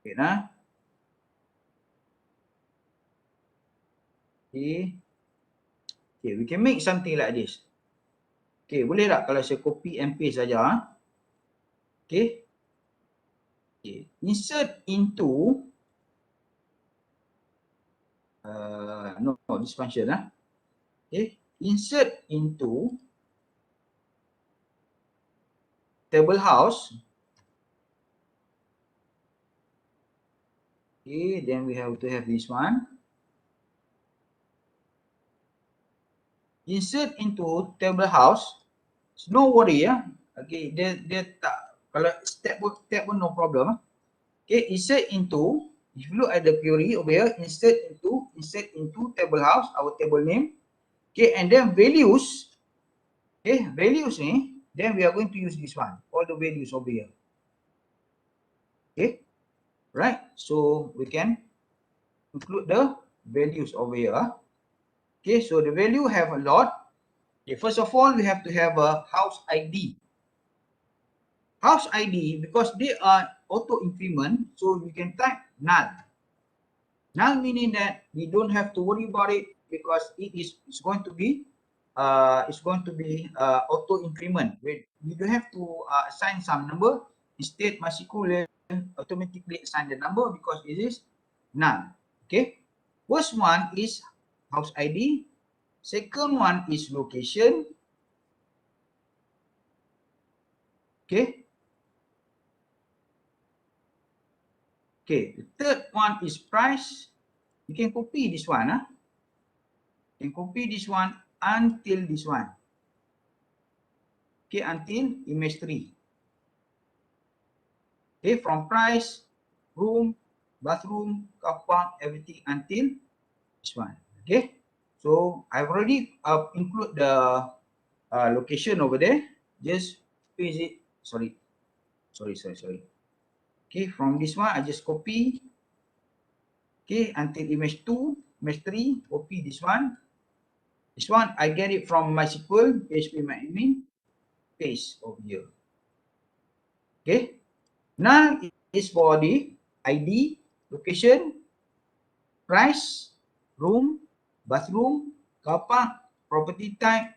Okay, nah. Okay. Okay, we can make something like this. Okay, boleh tak kalau saya copy and paste saja? Okay. Okay. Insert into no, this function, okay, insert into table house. Okay, then we have to have this one. Insert into table house. No worry, okay, dia tak, kalau step pun no problem. Okay, insert into, if you look at the query over here, insert into table house, our table name. Okay, and then values. Okay, values ni, then we are going to use this one, all the values over here. Okay, right? So we can include the values over here. Okay, so the value have a lot. Okay, first of all, we have to have a house ID. House ID, because they are auto increment, so we can type null. Null meaning that we don't have to worry about it because it's going to be auto increment. We don't have to assign some number. Instead, MySQL will automatically assign the number because it is null. Okay. First one is house ID. Second one is location. Okay. Okay. The third one is price. You can copy this one. You can copy this one until this one. Okay, until image 3. Okay, from price, room, bathroom, car park, everything until this one. Okay, so I've already include the location over there. Just paste it. Sorry. Okay, from this one, I just copy. Okay, until image 2, image 3, copy this one. This one, I get it from MySQL, php-admin, paste over here. Okay, null is for the ID, location, price, room, bathroom, car park, property type,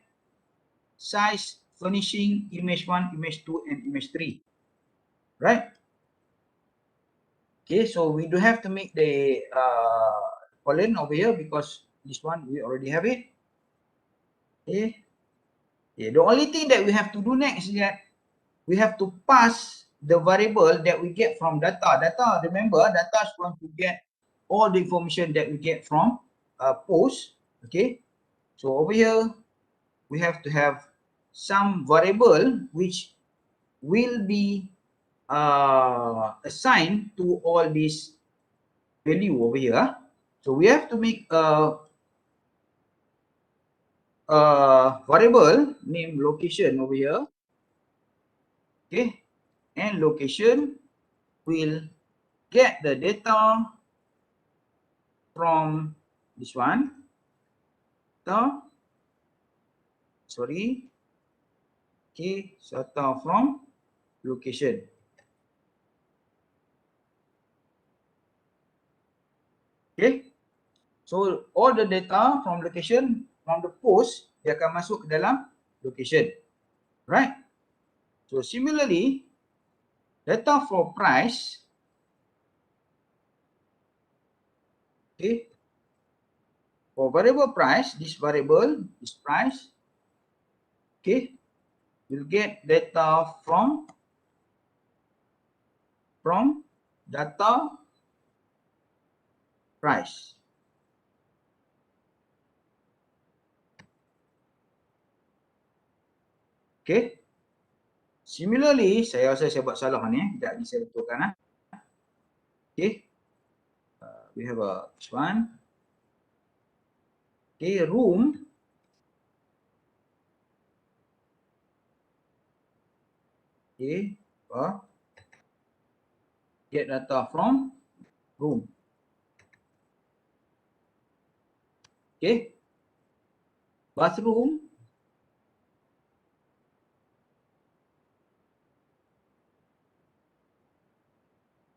size, furnishing, image 1, image 2, and image 3. Right? Okay, so we do have to make the colon over here because this one we already have it. Okay. Okay. The only thing that we have to do next is that we have to pass the variable that we get from data. Data, remember, data is going to get all the information that we get from post. Okay. So over here, we have to have some variable which will be assigned to all this value over here. So we have to make a variable named location over here. Okay, and location will get the data from this one. Data from location. Okay, so all the data from location, from the post, dia akan masuk ke dalam location, right? So similarly, data for price, okay, for variable price, this variable is price, okay, will get data from data price. Okay. Similarly, saya rasa saya buat salah ni. Sekejap ni saya betulkan. Okay. We have this one. Okay, room. Okay. Get data from room. Okay. Bathroom.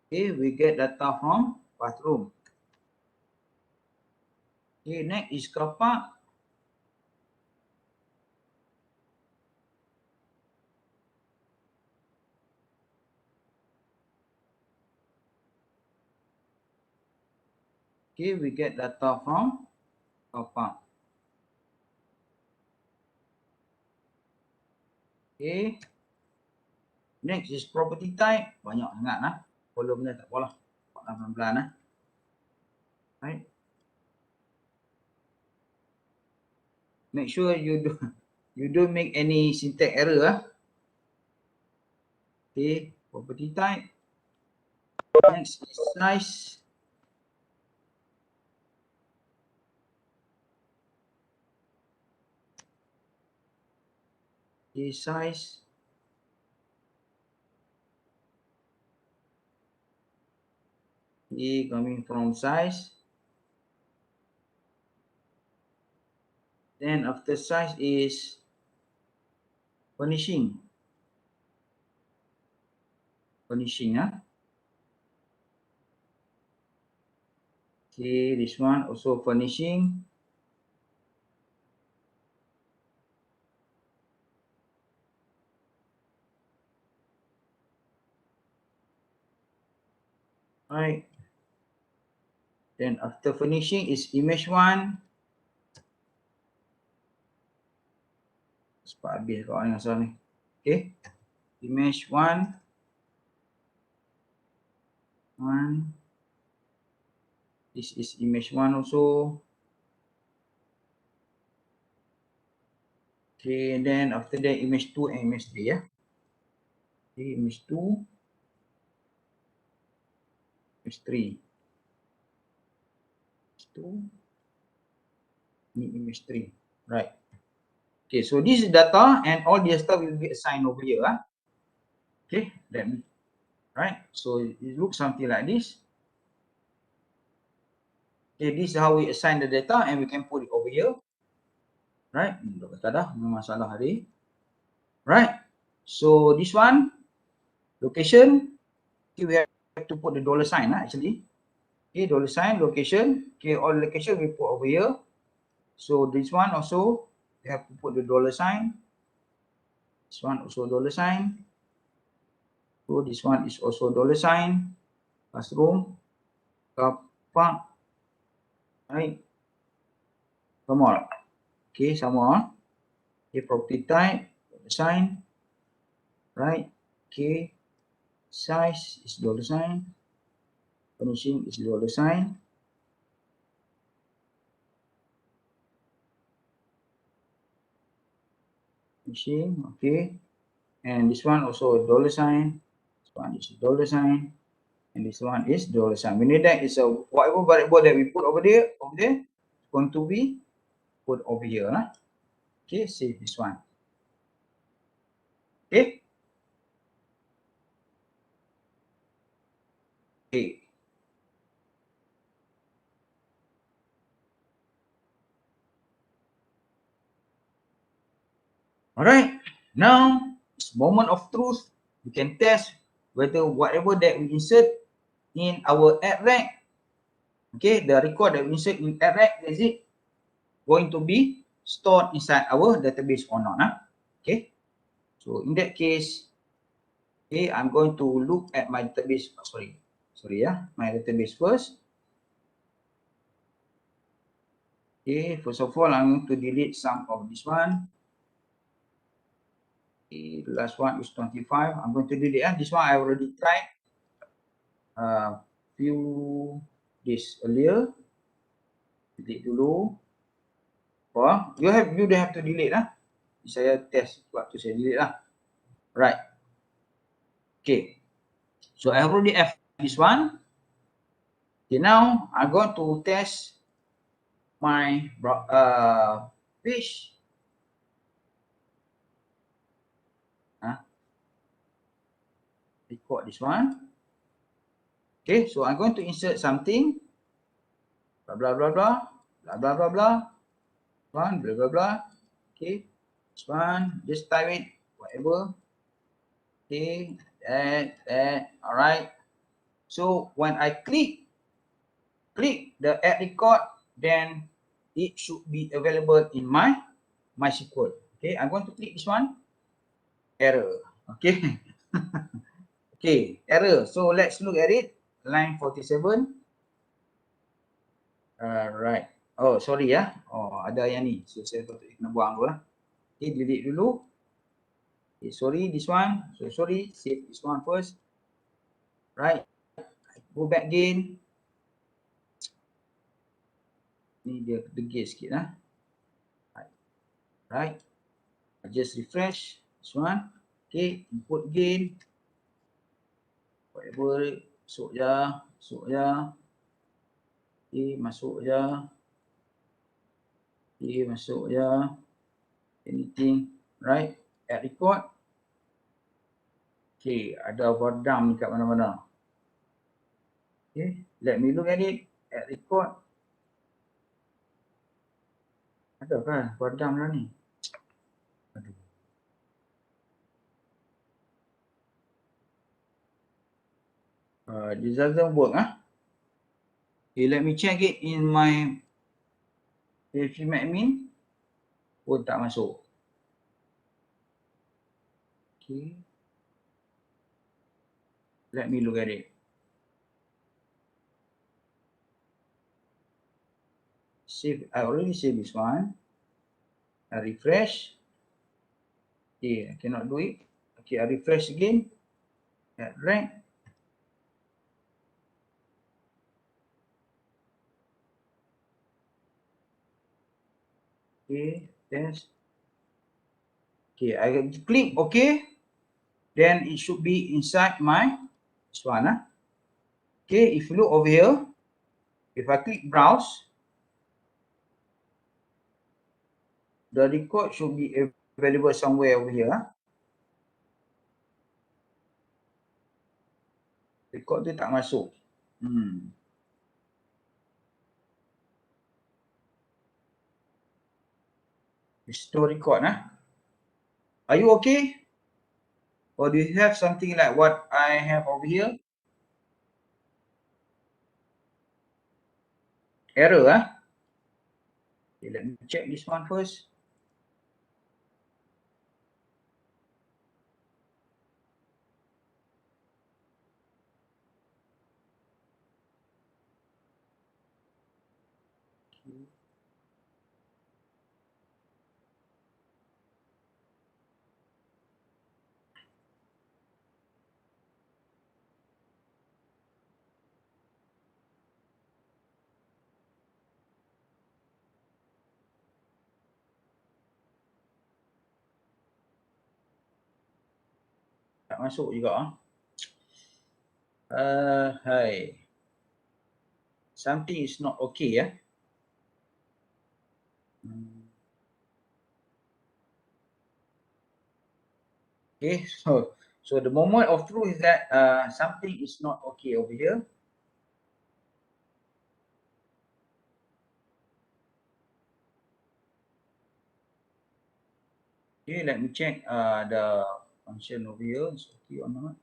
Okay, we get data from bathroom. Okay, next is car park. Okay, we get data from car park. Okay. Next is property type. Banyak sangat lah. Kolom dia tak apalah. 18 lah. Right. Make sure you don't make any syntax error lah. Okay, property type. Next is size. Okay, size. Okay, coming from size. Then after size is furnishing. Furnishing, ah. Okay, this one also furnishing. Right. Then after furnishing is image 1. Cepat habis kau dengan soal ni. Okay. Image 1. This is image 1 also. Okay, and then after that image 2 and image 3, yeah. Okay, image 2, image 3. Image 2, image 3. Right. Okay, so this is data and all the stuff will be assigned over here. Okay, then, right. So it looks something like this. Okay, this is how we assign the data and we can put it over here. Right, kata dah, masalah hari. Right, so this one, location, okay, we have to put the dollar sign actually. Okay, dollar sign, location, okay, all location we put over here. So this one also, we have to put the dollar sign. This one also dollar sign. So this one is also dollar sign. Classroom, car park, right, sama. Okay, sama. Okay, property type, dollar sign, right. Okay, size is dollar sign. Finishing is dollar sign. Finishing, okay. And this one also a dollar sign. This one is a dollar sign. And this one is dollar sign. We need that is a whatever variable that we put over there, going to be put over here. Okay, save this one. Okay. Okay. Alright. Now it's moment of truth. We can test whether whatever that we insert in our add rack, okay, the record that we insert in add rack, is it going to be stored inside our database or not? Okay. So in that case, okay, I'm going to look at my database. My database first. Okay, first of all, I'm going to delete some of this one. Okay, the last one is 25. I'm going to delete this one. I already tried few days earlier. Delete dulu. Oh, you don't have to delete Saya test waktu saya delete Right. Okay. So I already have this one. Okay, now I'm going to test my page. Record this one. Okay, so I'm going to insert something. Blah blah blah blah blah blah blah blah. One blah blah blah. Okay, this one just type it whatever. Okay, that. All right. So when I click the add record, then it should be available in my MySQL. Okay, I'm going to click this one. Error. Okay. Okay, error. So let's look at it. Line 47. Right. Oh, sorry ya. Oh, ada yang ni. So, saya patut kena buang dulu lah. Okay, delete dulu. Okay, sorry, this one. So, sorry, save this one first. Right. Go back again. Ni dia degil sikit lah. Right. I just refresh this one. Okay, input again. Whatever, masuk je, masuk je. Okay, masuk je. Okay, masuk je. Anything, right? Add record. Okay, ada badam ni kat mana-mana. Okay, let me look at it. Add record. Ada kan badam lah ni? Aduh. This doesn't work ah. Okay, let me check it in my PHP admin. Oh, tak masuk. Okay. Let me look at it. Save. I already saved this one. I refresh. Okay, I cannot do it. Okay, I refresh again. Right. Okay, test. Okay, I click OK. Then it should be inside my this one. Okay, if you look over here, if I click browse, the record should be available somewhere over here. Record tu tak masuk. Restore record. Are you okay? Or do you have something like what I have over here? Error. Okay, let me check this one first. Tak masuk juga. Hai. Something is not okay. Okay, so the moment of truth is that something is not okay over here. Okay, let me check the function over here is okay or not.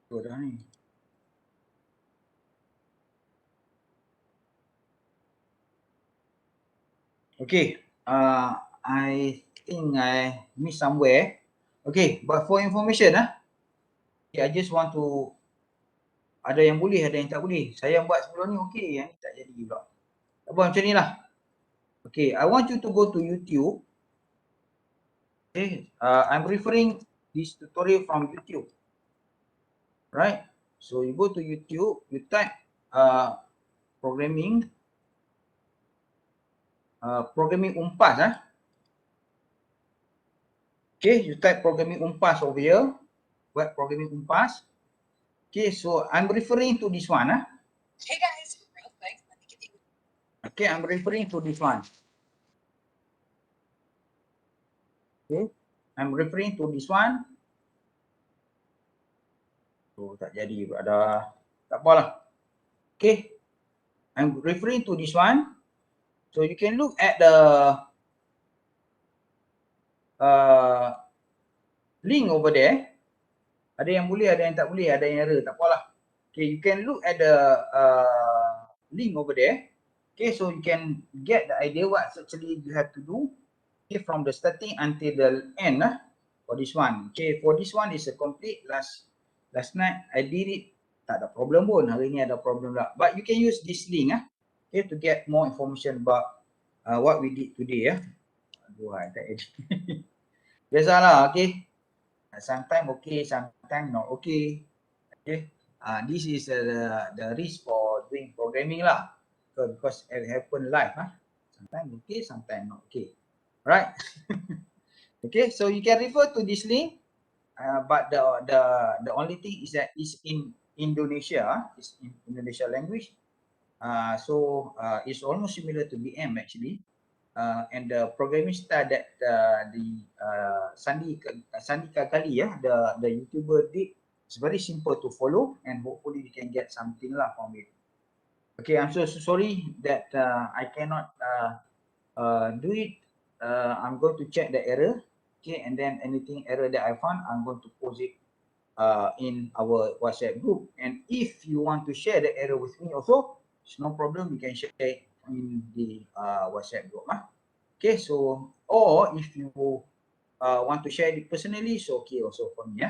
Tu dah ni. Okay, I think I missed somewhere. Okay, but for information okay, I just want to, ada yang boleh, ada yang tak boleh. Saya yang buat sebelum ni okay, yang ni tak jadi pula. Tak apa, macam ni lah. Okay, I want you to go to YouTube. Okay, I'm referring this tutorial from YouTube. Right? So you go to YouTube, you type programming Umpas. Okay, you type programming Umpas over here, web programming Umpas. Okay, so I'm referring to this one. Hey guys, real quick, let me give you. Okay, I'm referring to this one. Okay, I'm referring to this one. So tak jadi ada, tak apalah. Okay, I'm referring to this one. So you can look at the link over there. Ada yang boleh, ada yang tak boleh, ada yang error, tak apalah. Okay, you can look at the link over there. Okay, so you can get the idea what actually you have to do. Okay, from the starting until the end for this one. Okay, for this one is a complete. Last night I did it, tak ada problem pun. Hari ni ada problem lah. But you can use this link okay, to get more information about what we did today Aduh, tak edit. Biasalah, okay. Sometimes okay, sometimes not okay. Okay. This is the risk for doing programming lah. So because it happen live sometimes okay, sometimes not okay. Right? Okay, so you can refer to this link. But the only thing is that it's in Indonesia, it's in Indonesia language. So it's almost similar to BM actually. And the programming style that the Sandi Kagali the YouTuber did, it's very simple to follow, and hopefully you can get something lah from it. Okay, I'm so sorry that I cannot do it. I'm going to check the error. Okay, and then anything error that I found, I'm going to post it in our WhatsApp group. And if you want to share the error with me also, it's no problem. You can share it in the WhatsApp group. Okay, so or if you want to share it personally, it's okay also for me.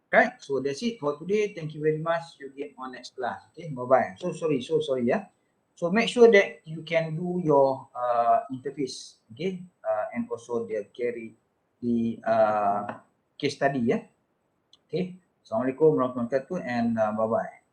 Right, so that's it for today. Thank you very much. You get on next class. Okay, bye-bye. So sorry. So make sure that you can do your interface, okay, and also the carry the case study. Okay. Assalamualaikum warahmatullahi wabarakatuh, and bye-bye.